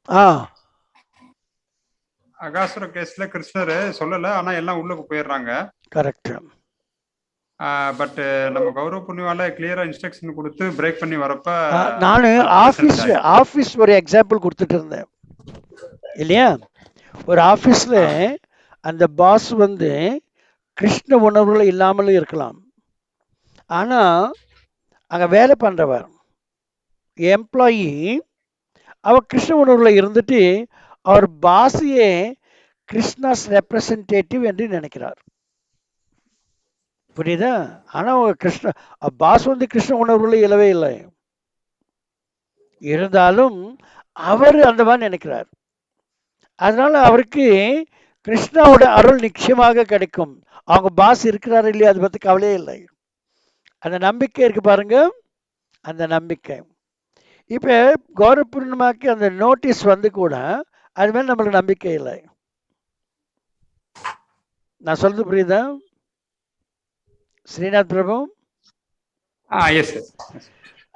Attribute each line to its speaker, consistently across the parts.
Speaker 1: ஆ
Speaker 2: அகாசுர கேஸ்ல கிருஷ்ணர் சொல்லல, ஆனா எல்லாம் உள்ளுக்கு போயிடுறாங்க.
Speaker 1: கரெக்ட்.
Speaker 2: பட் நம்ம கௌரவ புண்ணியவால கிளியரா இன்ஸ்ட்ரக்ஷன் கொடுத்து பிரேக் பண்ணி வரப்ப
Speaker 1: நான்
Speaker 2: அது பிரசன்ட் ஆயிடுச்சு.
Speaker 1: ஆஃபீஸ் ஒரு எக்ஸாம்பிள் கொடுத்துட்டு இருந்தேன் இல்லையா? ஒரு ஆஃபீஸில்
Speaker 2: ஆ,
Speaker 1: அந்த பாஸ் வந்து கிருஷ்ண உணர்வுகள் இல்லாமலும் இருக்கலாம். ஆனால் அங்கே வேலை பண்ணுறவர் எம்ப்ளாயி அவர் கிருஷ்ண உணர்வில் இருந்துட்டு அவர் பாஸையே கிருஷ்ணாஸ் ரெப்ரசன்டேட்டிவ் என்று நினைக்கிறார். புரியுதா? ஆனால் கிருஷ்ண பாஸ் வந்து கிருஷ்ண உணர்வுல இல்லவே இல்லை. இருந்தாலும் அவர் அந்த மாதிரி நினைக்கிறார். அதனால அவருக்கு கிருஷ்ணாவோட அருள் நிச்சயமாக கிடைக்கும். அவங்க பாஸ் இருக்கிறாரு இல்லையா, அதை பற்றி கவலையே இல்லை. அந்த நம்பிக்கை இருக்கு பாருங்க, அந்த நம்பிக்கை. இப்போ கௌரவ பூர்ணிமாக்கு அந்த நோட்டீஸ் வந்து கூட அது மேலே நம்மளுக்கு நம்பிக்கை இல்லை. நான் சொல்றது புரியுதா ஸ்ரீநாத் பிரபு?
Speaker 2: S S.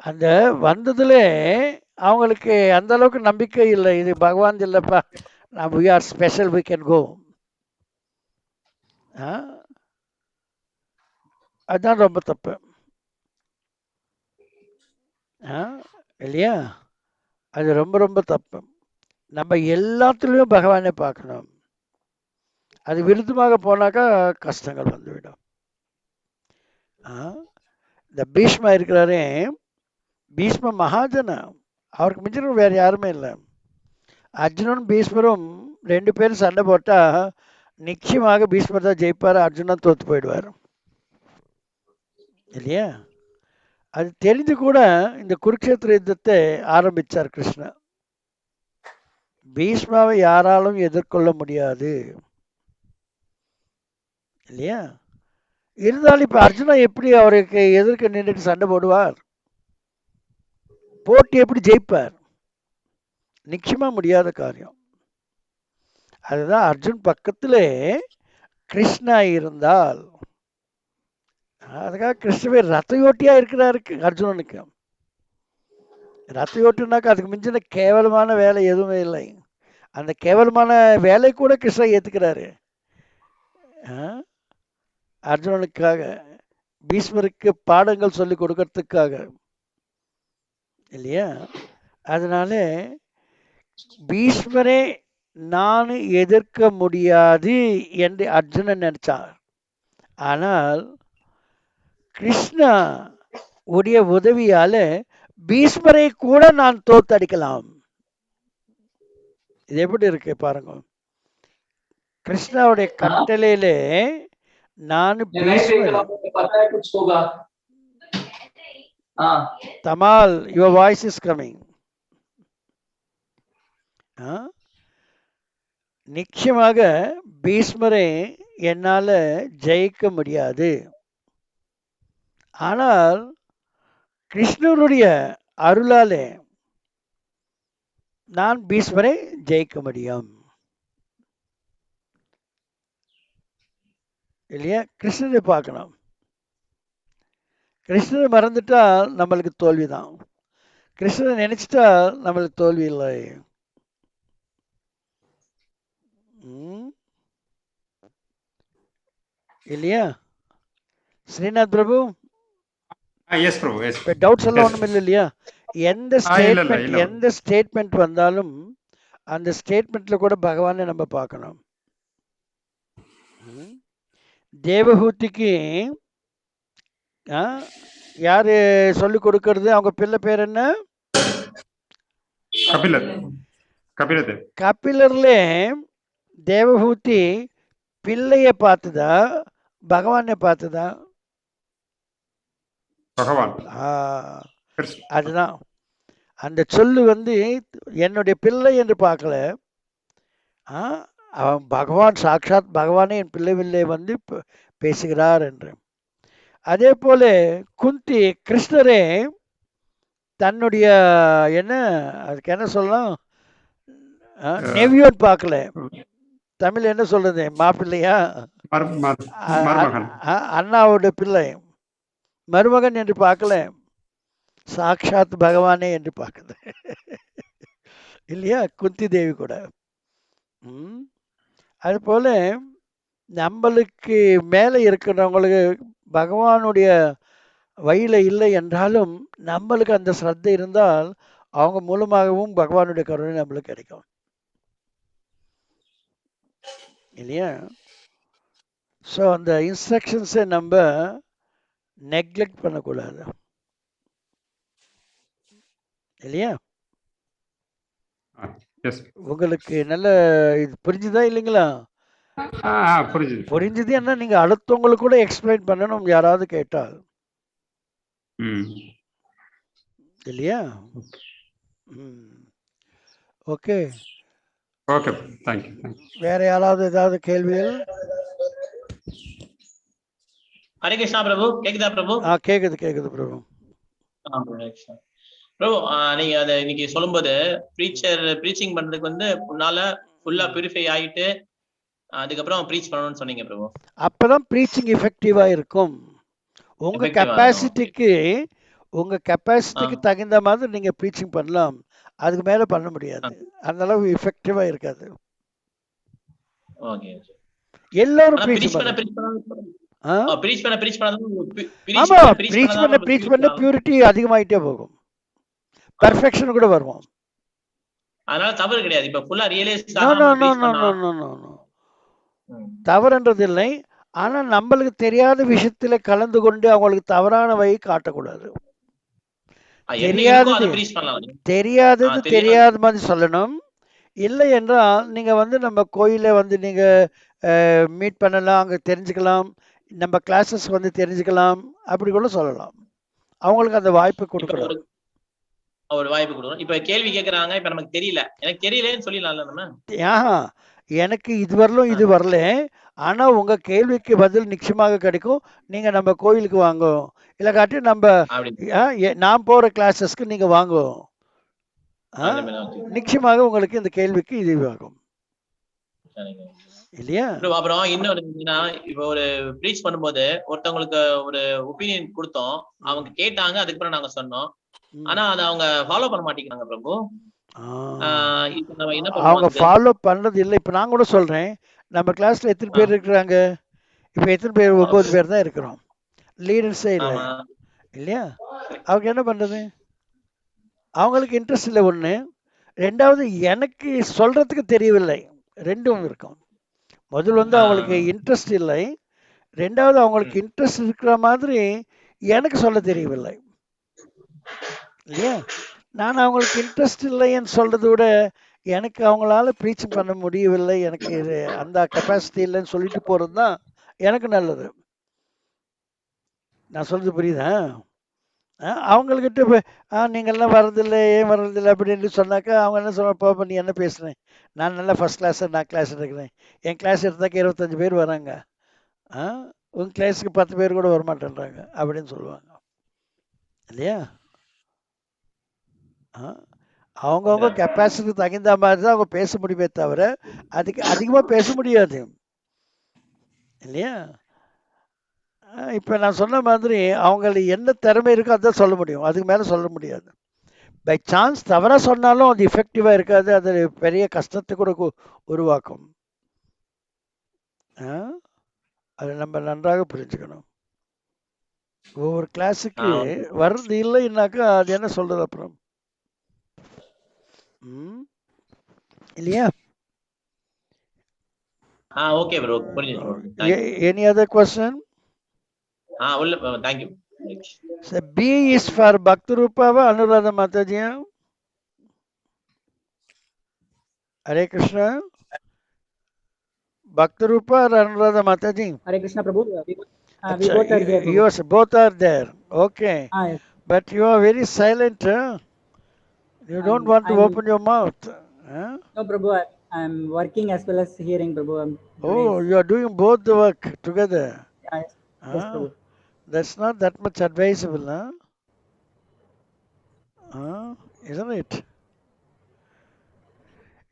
Speaker 1: அந்த வந்ததுல அவங்களுக்கு அந்த அளவுக்கு நம்பிக்கை இல்லை. இது பகவான் இல்லைப்பா, நான் we are special, we can go. அதுதான் ரொம்ப தப்பு. இல்லையா? அது ரொம்ப ரொம்ப தப்பு. நம்ம எல்லாத்துலேயும் பகவானை பார்க்கணும். அது விருத்தமாக போனாக்கா கஷ்டங்கள் வந்துவிடும். இந்த பீஷ்மா இருக்கிறாரே, பீஷ்ம மகாஜன, அவருக்கு மிஞ்சின வேறு யாருமே இல்லை. அர்ஜுனன் பீஷ்மரும் ரெண்டு பேரும் சண்டை போட்டால் நிச்சயமாக பீஷ்மர் தான் ஜெயிப்பார், அர்ஜுனன் தோற்று போயிடுவார் இல்லையா? அது தெரிந்து கூட இந்த குருக்ஷேத்திர யுத்தத்தை ஆரம்பித்தார் கிருஷ்ணன். பீஷ்மாவை யாராலும் எதிர்கொள்ள முடியாது இல்லையா? இருந்தாலும் இப்போ அர்ஜுனா எப்படி அவருக்கு எதிர்க்க நின்றுட்டு சண்டை போடுவார்? போட்டி எப்படி ஜெயிப்பார்? நிச்சயமாக முடியாத காரியம். அதுதான் அர்ஜுன் பக்கத்தில் கிருஷ்ணா இருந்தால், அதுக்காக கிருஷ்ணவே ரத்தையோட்டியா இருக்கிறாரு அர்ஜுனனுக்கு. ரத்தையோட்டுனாக்கா அதுக்கு மிஞ்சின கேவலமான வேலை எதுவுமே இல்லை. அந்த கேவலமான வேலை கூட கிருஷ்ணா ஏத்துக்கிறாரு அர்ஜுனனுக்காக, பீஷ்மருக்கு பாடங்கள் சொல்லி கொடுக்கறதுக்காக இல்லையா? அதனால பீஷ்மரே நான் எதிர்க்க முடியாது என்று அர்ஜுனன் நினைச்சார். ஆனால் கிருஷ்ணா உடைய உதவியால பீஷ்மரை கூட நான் தோத்தடிக்கலாம். இது எப்படி இருக்கு பாருங்க. கிருஷ்ணாவுடைய கட்டளையிலே நான் Bhishmar. Tamal, your voice is coming. நிச்சயமாக பீஷ்மரை என்னால் ஜெயிக்க முடியாது. ஆனால் கிருஷ்ணருடைய அருளாலே நான் பீஷ்மரை ஜெயிக்க முடியும் இல்லையா? கிருஷ்ணரை பார்க்கணும். கிருஷ்ணரை மறந்துட்டா நம்மளுக்கு தோல்விதான். கிருஷ்ணரை நினைச்சிட்டா நம்மளுக்கு தோல்வி இல்லை. இல்லையா ஸ்ரீநாத் பிரபு?
Speaker 2: எஸ் பிரபு, எஸ்.
Speaker 1: இப்போ டவுட்ஸ் எல்லாம் ஒன்றும் இல்லை இல்லையா?
Speaker 2: இல்ல இல்ல இல்ல.
Speaker 1: எந்த ஸ்டேட்மெண்ட் வந்தாலும் அந்த ஸ்டேட்மெண்ட்ல கூட பகவானை நம்ம பார்க்கணும். தேவஹூதிக்கு யாரு சொல்லி கொடுக்கறது? அவங்க பிள்ளை பேர் என்ன?
Speaker 2: கபிலர். கபிலதேவ்.
Speaker 1: கபிலர்ல தேவஹூதி பிள்ளைய பார்த்ததா பகவானை பார்த்ததா?
Speaker 2: பகவான்.
Speaker 1: அதுதான் அந்த சொல்லு வந்து என்னுடைய பிள்ளை என்று பார்க்கல, அவன் பகவான், சாட்சாத் பகவானே என் பிள்ளை வந்து பேசுகிறார் என்று. அதே போல குந்தி கிருஷ்ணரே தன்னுடைய என்ன, அதுக்கு என்ன சொல்லலாம், நெவியோன் பார்க்கல. தமிழ் என்ன சொல்றது, மாப்பிள்ளையா, அண்ணாவோட பிள்ளை, மருமகன் என்று பார்க்கல, சாட்சாத் பகவானே என்று பார்க்குது இல்லையா? குந்தி தேவி கூட. ம். அதுபோல நம்மளுக்கு மேலே இருக்கிறவங்களுக்கு பகவானுடைய வழியில இல்லை என்றாலும், நம்மளுக்கு அந்த ஸ்ரத்தை இருந்தால், அவங்க மூலமாகவும் பகவானுடைய கருணை நம்மளுக்கு கிடைக்கும். இல்லையா? ஸோ அந்த இன்ஸ்ட்ரக்ஷன்ஸை நம்ம நெக்லெக்ட் பண்ணக்கூடாது. இல்லையா?
Speaker 2: எஸ்.
Speaker 1: உங்களுக்கு நல்ல இது புரிஞ்சுதா இல்லைங்களா?
Speaker 2: புரிஞ்சுது.
Speaker 1: புரிஞ்சுது என்ன நீங்க அடுத்தவங்களுக்கு கூட எக்ஸ்பிளைன் பண்ணணும் யாராவது கேட்டால்.
Speaker 2: ம்.
Speaker 1: இல்லையா? ம். ஓகே.
Speaker 2: ஓகே. தேங்க்யூ.
Speaker 1: வேற யாராவது ஏதாவது கேள்விகள்?
Speaker 3: ஹரே கிருஷ்ணா பிரபு, கேக்குதா பிரபு?
Speaker 1: கேக்குது பிரபு.
Speaker 3: பிரபு, நீங்க அதை இன்னைக்கு சொல்லும்போது ப்ரீச்சிங் பண்றதுக்கு வந்து முன்னால ஃபுல்லா பியூரிஃபை ஆயிட்டு அதுக்கப்புறம் ப்ரீச் பண்ணணும்னு சொன்னீங்க பிரபு.
Speaker 1: அப்பதான் ப்ரீச்சிங் எஃபெக்டிவா இருக்கும். உங்க கெப்பாசிட்டிக்கு தகுந்த மாதிரி நீங்க ப்ரீச்சிங் பண்ணலாம். அதுக்கு மேல பண்ண முடியாது. அந்த அளவு எஃபெக்டிவா இருக்காது.
Speaker 3: ஓகே.
Speaker 1: எல்லாரும்
Speaker 3: ப்ரீச் பண்ண
Speaker 1: பியூரிட்டி அதிகமாயிட்டே போகும். பெர்ஃபெக்ஷன் கூட வரும்.
Speaker 3: அதனால தவறு கிடையாது. இப்ப ஃபுல்லா ரியலைஸ்
Speaker 1: தவறுன்றது இல்லை. ஆனா நம்மளுக்கு தெரியாத விஷயத்துல கலந்து கொண்டு அவங்களுக்கு தவறான வழி காட்டக்கூடாது. தெரியாதது தெரியாத மாதிரி சொல்லணும். இல்லை என்றால் நீங்க வந்து நம்ம கோயில வந்து நீங்க மீட் பண்ணலாம், அங்க தெரிஞ்சுக்கலாம், நம்ம கிளாஸஸ் வந்து தெரிஞ்சுக்கலாம், அப்படி கூட சொல்லலாம். அவங்களுக்கு அந்த வாய்ப்பு கொடுக்கணும்.
Speaker 3: ஒரு வாய்ப்பு கொடுக்கணும். இப்ப கேள்வி கேக்குறாங்க, இப்ப நமக்கு தெரியல, எனக்கு தெரியலன்னு சொல்லிடலாம்ல நம்ம.
Speaker 1: எனக்கு இது வரலும் இது வரல, ஆனா உங்க கேள்விக்கு பதில் நிச்சயமாக கிடைக்கும். நீங்க நம்ம கோயிலுக்கு வாங்க, இல்ல காட்டி நம்ம நான் போற கிளாஸஸ்க்கு நீங்க வாங்க, நிச்சயமாக உங்களுக்கு இந்த கேள்விக்கு இதுவாகும். இல்லையா?
Speaker 3: அப்புறம் இன்னொரு இப்ப ஒரு ப்ரீச் பண்ணும்போது ஒருத்தவங்களுக்கு ஒரு ஒப்பீனியன் கொடுத்தோம், அவங்க கேட்டாங்க, அதுக்கப்புறம் நாங்க சொன்னோம். ஆனா அதை அவங்க ஃபாலோ பண்ண மாட்டேங்கிறாங்க பிரபு.
Speaker 1: அவங்க ஃபாலோ பண்றது இல்லை. இப்ப நான் கூட சொல்றேன், நம்ம கிளாஸ்ல எத்தனை பேர் இருக்கிறாங்க? இப்ப எத்தனை பேர்? 9 பேர் தான் இருக்கிறோம். லீடர்ஸே இல்லை. இல்லையா? அவங்க என்ன பண்றது? அவங்களுக்கு இன்ட்ரெஸ்ட் இல்லை ஒண்ணு. ரெண்டாவது எனக்கு சொல்றதுக்கு தெரியவில்லை. ரெண்டும் இருக்கும். முதல் வந்து அவங்களுக்கு இன்ட்ரெஸ்ட் இல்லை. ரெண்டாவது அவங்களுக்கு இன்ட்ரெஸ்ட் இருக்கிற மாதிரி எனக்கு சொல்ல தெரியவில்லை. இல்லையா? நான் அவங்களுக்கு இன்ட்ரெஸ்ட் இல்லைன்னு சொல்றதை விட எனக்கு அவங்களால ப்ரீச் பண்ண முடியவில்லை, எனக்கு அந்த கெப்பாசிட்டி இல்லைன்னு சொல்லிட்டு போறது தான் எனக்கு நல்லது. நான் சொல்றது புரியுதா? அவங்கக்கிட்ட போய் நீங்கள்லாம் வர்றதில்லை, ஏன் வர்றதில்லை அப்படின்னு சொன்னாக்கா அவங்க என்ன சொல்ல, நீ என்ன பேசுகிறேன், நான் நல்லா ஃபஸ்ட் கிளாஸை நான் கிளாஸ் எடுக்கிறேன், என் கிளாஸ் எடுத்தாக்க 25 பேர் வராங்க, உங்கள் கிளாஸுக்கு 10 பேர் கூட வரமாட்டேன்றாங்க அப்படின்னு சொல்லுவாங்க. இல்லையா? அவங்கவுங்க கெப்பாசிட்டி தகுந்த மாதிரி தான் அவங்க பேச முடியுமே தவிர அதுக்கு அதிகமாக பேச முடியாது. இல்லையா? இப்போ நான் சொன்ன மாதிரி அவங்களுக்கு என்ன திறமை இருக்கோ அதான் சொல்ல முடியும், அதுக்கு மேலே சொல்ல முடியாது. பை சான்ஸ் தவறாக சொன்னாலும் அது எஃபெக்டிவாக இருக்காது, அது பெரிய கஷ்டத்தை கூட உருவாக்கும். அதை நம்ம நன்றாக புரிஞ்சுக்கணும். ஒவ்வொரு கிளாஸுக்கு வர்றது இல்லைன்னாக்கா அது என்ன சொல்றது அப்புறம்? இல்லையா?
Speaker 3: ஓகே ப்ரோ, புரியுது.
Speaker 1: Any other question?
Speaker 3: Thank you.
Speaker 1: So B is for Bhaktarupa Anuradha Mataji. Hare Krishna. Bhaktarupa or Anuradha Mataji?
Speaker 4: Hare Krishna Prabhu. We both are there.
Speaker 1: Yours, both are there. Okay.
Speaker 4: Yes.
Speaker 1: But you are very silent. You don't want to open your mouth.
Speaker 4: No Prabhu, I am working as well as hearing Prabhu.
Speaker 1: You are doing both the work together.
Speaker 4: Yes, Prabhu.
Speaker 1: That's not that much advisable, isn't it?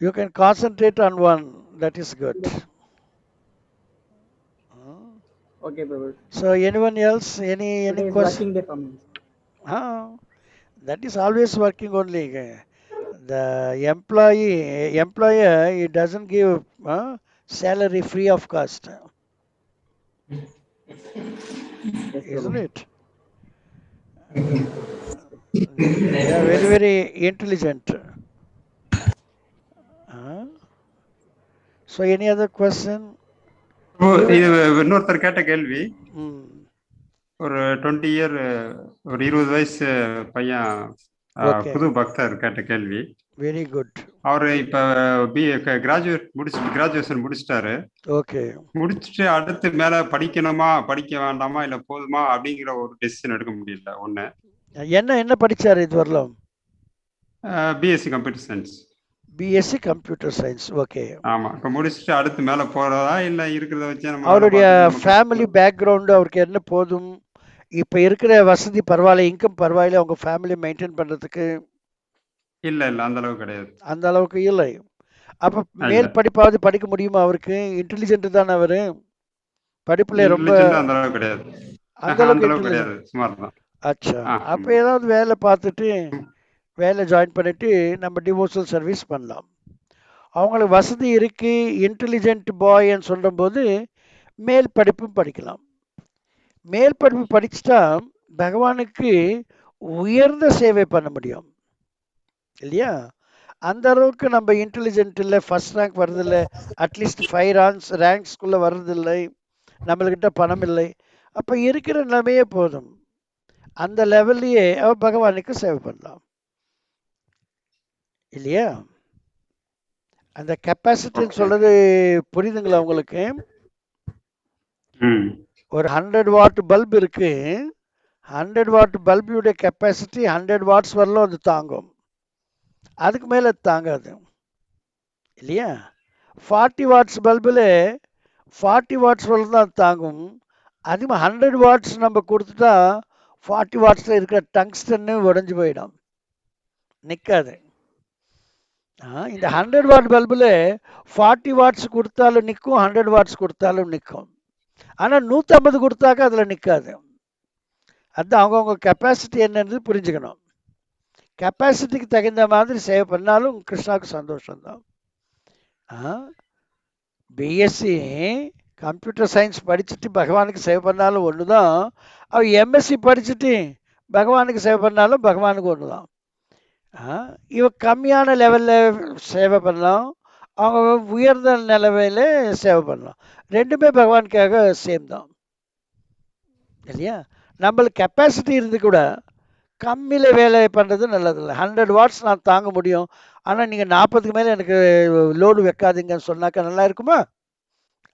Speaker 1: You can concentrate on one. That is good.
Speaker 4: Okay, Prabhu.
Speaker 1: So anyone else? Any question?
Speaker 4: Working day for me.
Speaker 1: That is always working only. the employer he doesn't give salary free of cost, isn't it? They are very very intelligent. So any other question?
Speaker 2: இது இன்னொருத்தர் கேட்ட கேள்வி, ஒரு 20 year, ஒரு 20 வயசு பையன்,
Speaker 1: Okay.
Speaker 2: புது பக்தர் கேட்ட கேள்வி.
Speaker 1: Very good.
Speaker 2: அவரு இப்ப கிராஜுவேஷன் முடிச்சிட்டாரு.
Speaker 1: Okay.
Speaker 2: முடிச்சுட்டு அடுத்து மேல படிக்கணுமா படிக்க வேண்டாமா இல்ல போதுமா அப்படிங்கிற ஒரு டெசிஷன் எடுக்க முடியல. ஒண்ணு,
Speaker 1: என்ன படிச்சாரு இது வரலாம்?
Speaker 2: BSc computer science.
Speaker 1: BSc computer science. Okay.
Speaker 2: ஆமா, இப்ப முடிச்சுட்டு அடுத்து மேல போறதா இல்ல இருக்கிறத வச்சு நம்ம
Speaker 1: அவருடைய ஃபேமிலி பேக்ரவுண்ட் அவருக்கு என்ன போதும், இப்ப இருக்கிற வசதி பரவாயில்ல, இன்கம் பரவாயில்ல, அவங்க ஃபேமிலி மெயின்டைன் பண்றதுக்கு?
Speaker 2: இல்ல அந்த அளவுக்கு கிடையாது.
Speaker 1: அந்த அளவுக்கு இல்லை. அப்ப மேல் படிப்பாவது படிக்க முடியுமா அவருக்கு? இன்டெலிஜென்ட் தானே அவரு, படிப்புல ரொம்ப
Speaker 2: அந்த அளவுக்கு கிடையாது.
Speaker 1: அந்த அளவுக்கு
Speaker 2: கிடையாது, சுமார் தான்.
Speaker 1: அச்சா, அப்ப ஏதாவது வேலை பார்த்துட்டு வேலை ஜாயின் பண்ணிட்டு நம்ம டிவோர்சல் சர்வீஸ் பண்ணலாம். அவங்களுக்கு வசதி இருக்கு, இன்டெலிஜென்ட் பாய்ன்னு சொல்லும்போது மேல் படிப்பும் படிக்கலாம். மேல் படிப்பு படிச்சுட்டா பகவானுக்கு உயர்ந்த சேவை பண்ண முடியும் இல்லையா? அந்த அளவுக்கு நம்ம இன்டெலிஜென்ட் இல்லை, ஃபர்ஸ்ட் ரேங்க் வர்றதில்லை, அட்லீஸ்ட் 5 ரேங்க்ஸ்குள்ளே வர்றதில்லை, நம்மள்கிட்ட பணம் இல்லை, அப்போ இருக்கிற நிலைமையே போதும், அந்த லெவல்லையே பகவானுக்கு சேவை பண்ணலாம் இல்லையா? அந்த கெப்பாசிட்டின்னு சொல்றது புரியுதுங்களா உங்களுக்கு? ஒரு 100 வாட் பல்ப் இருக்கு, 100 வாட் பல்புடைய கெப்பாசிட்டி 100 வாட்ஸ் வரலும் அது தாங்கும், அதுக்கு மேலே தாங்காது இல்லையா? 40 வாட்ஸ் பல்பில் 40 வாட்ஸ் வரலும் தான் தாங்கும். அதுவும் 100 வாட்ஸ் நம்ம கொடுத்துட்டா 40 வாட்ஸில் இருக்கிற டங்ஸ்டன்னு உடஞ்சி போயிடும், நிற்காது. இந்த 100 வாட் பல்பில் 40 வாட்ஸ் கொடுத்தாலும் நிற்கும், 100 வாட்ஸ் கொடுத்தாலும் நிற்கும். ஆனால் 150 கொடுத்தாக்கா அதில் நிற்காது. அதுதான் அவங்கவுங்க கெப்பாசிட்டி என்னன்னு புரிஞ்சுக்கணும். கெப்பாசிட்டிக்கு தகுந்த மாதிரி சேவை பண்ணாலும் கிருஷ்ணாவுக்கு சந்தோஷம்தான். பிஎஸ்சி கம்ப்யூட்டர் சயின்ஸ் படிச்சுட்டு பகவானுக்கு சேவை பண்ணாலும் ஒன்று தான், அவன் எம்எஸ்சி படிச்சுட்டு பகவானுக்கு சேவை பண்ணாலும் பகவானுக்கு ஒன்று தான். இவன் கம்மியான லெவலில் சேவை பண்ணலாம், அவங்க உயர்ந்த நிலைமையில் சேவை பண்ணலாம், ரெண்டுமே பகவானுக்காக சேம் தான் இல்லையா? நம்மளுக்கு கெப்பாசிட்டி இருந்து கூட கம்மியில் வேலை பண்ணுறது நல்லதில்லை. 100 வாட்ஸ் நான் தாங்க முடியும், ஆனால் நீங்கள் 40க்கு மேலே எனக்கு லோடு வைக்காதீங்கன்னு சொன்னாக்கா நல்லா இருக்குமா?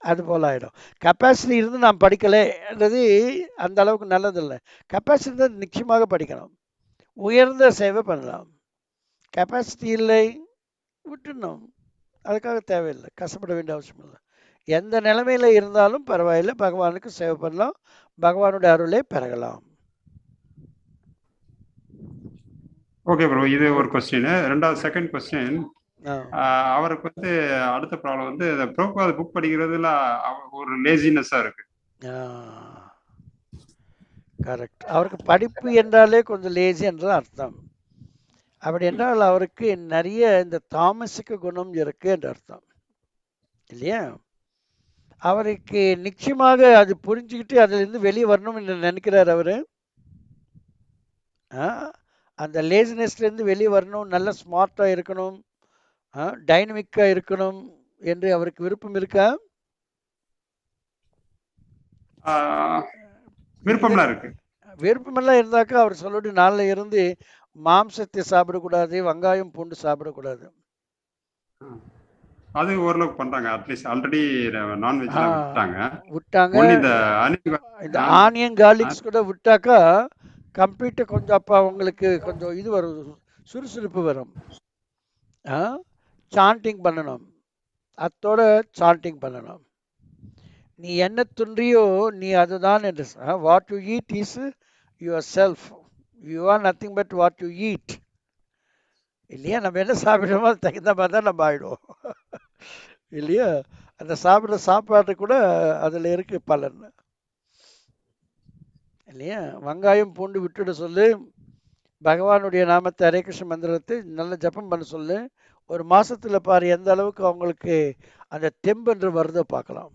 Speaker 1: அது போல் ஆகிடும். கெப்பாசிட்டி இருந்து நான் படிக்கலைன்றது அந்த அளவுக்கு நல்லதில்லை. கெப்பாசிட்டி தான் நிச்சயமாக படிக்கணும், உயர்ந்த சேவை பண்ணலாம். கெப்பாசிட்டி இல்லை விட்டுடணும், அதுக்காக தேவையில்லை, கஷ்டப்பட வேண்டிய அவசியம் இல்லை. எந்த நிலைமையில் இருந்தாலும் பரவாயில்லை, பகவானுக்கு சேவை பண்ணலாம், பகவானுடைய அருளை பெறலாம்.
Speaker 2: ஓகே ப்ரோ, இது ஒரு கொஸ்டின். ரெண்டாவது செகண்ட் கொஸ்டின், அவருக்கு வந்து அடுத்த ப்ராப்ளம் வந்து ப்ரோக்வாத் புக் படிக்கிறதுல ஒரு லேசினஸா இருக்கு.
Speaker 1: கரெக்ட். அவருக்கு படிப்பு என்றாலே கொஞ்சம் லேசி என்ற அர்த்தம். அப்படி என்றால் அவருக்கு நிறைய இந்த தாமசிக்க குணம் இருக்கு என்று அர்த்தம் இல்லையா? அவருக்கு நிச்சயமாக அது புரிஞ்சுக்கிட்டு அதிலிருந்து வெளியே வரணும் என்று நினைக்கிறார் அவரு. அந்த லேசினஸ்லேருந்து வெளியே வரணும், நல்ல ஸ்மார்ட்டாக இருக்கணும், டைனமிக்காக இருக்கணும் என்று அவருக்கு விருப்பம் இருக்கா?
Speaker 2: விருப்பம்லாம் இருக்கு.
Speaker 1: விருப்பமெல்லாம் இருந்தாக்கா அவர் சொல்லிட்டு நாளில் இருந்து மாம்சத்தை சாப்பிடக்கூடாது, வெங்காயம் பூண்டு சாப்பிடக்கூடாது.
Speaker 2: அது ஓரளவுக்கு பண்றாங்க, அட்லீஸ்ட் ஆல்ரெடி நான்வெஜ்
Speaker 1: விட்டாங்க. இந்த ஆனியன் கார்லிக்ஸ் கூட விட்டாக்கா கம்ப்ளீட்டாக கொஞ்சம் அப்போ அவங்களுக்கு கொஞ்சம் இது வரும், சுறுசுறுப்பு வரும். சாண்டிங் பண்ணணும், அத்தோட சாண்டிங் பண்ணணும். நீ என்ன துன்றியோ நீ அதுதான் என்று. What you eat is your self, you are nothing but what you eat இல்லையா? நம்ம என்ன சாப்பிட்றோமோ அது தகுந்த மாதிரி தான் நம்ம ஆகிடுவோம் இல்லையா? அந்த சாப்பிட்ற சாப்பாடு கூட அதில் இருக்கு பலன் இல்லையா? வெங்காயம் பூண்டு விட்டுட சொல்லு, பகவானுடைய நாமத்தை ஹரே கிருஷ்ண மந்திரத்தை நல்ல ஜபம் பண்ண சொல்லு. ஒரு மாசத்துல பாரு எந்த அளவுக்கு அவங்களுக்கு அந்த தெம்பென்று வருதோ பார்க்கலாம்.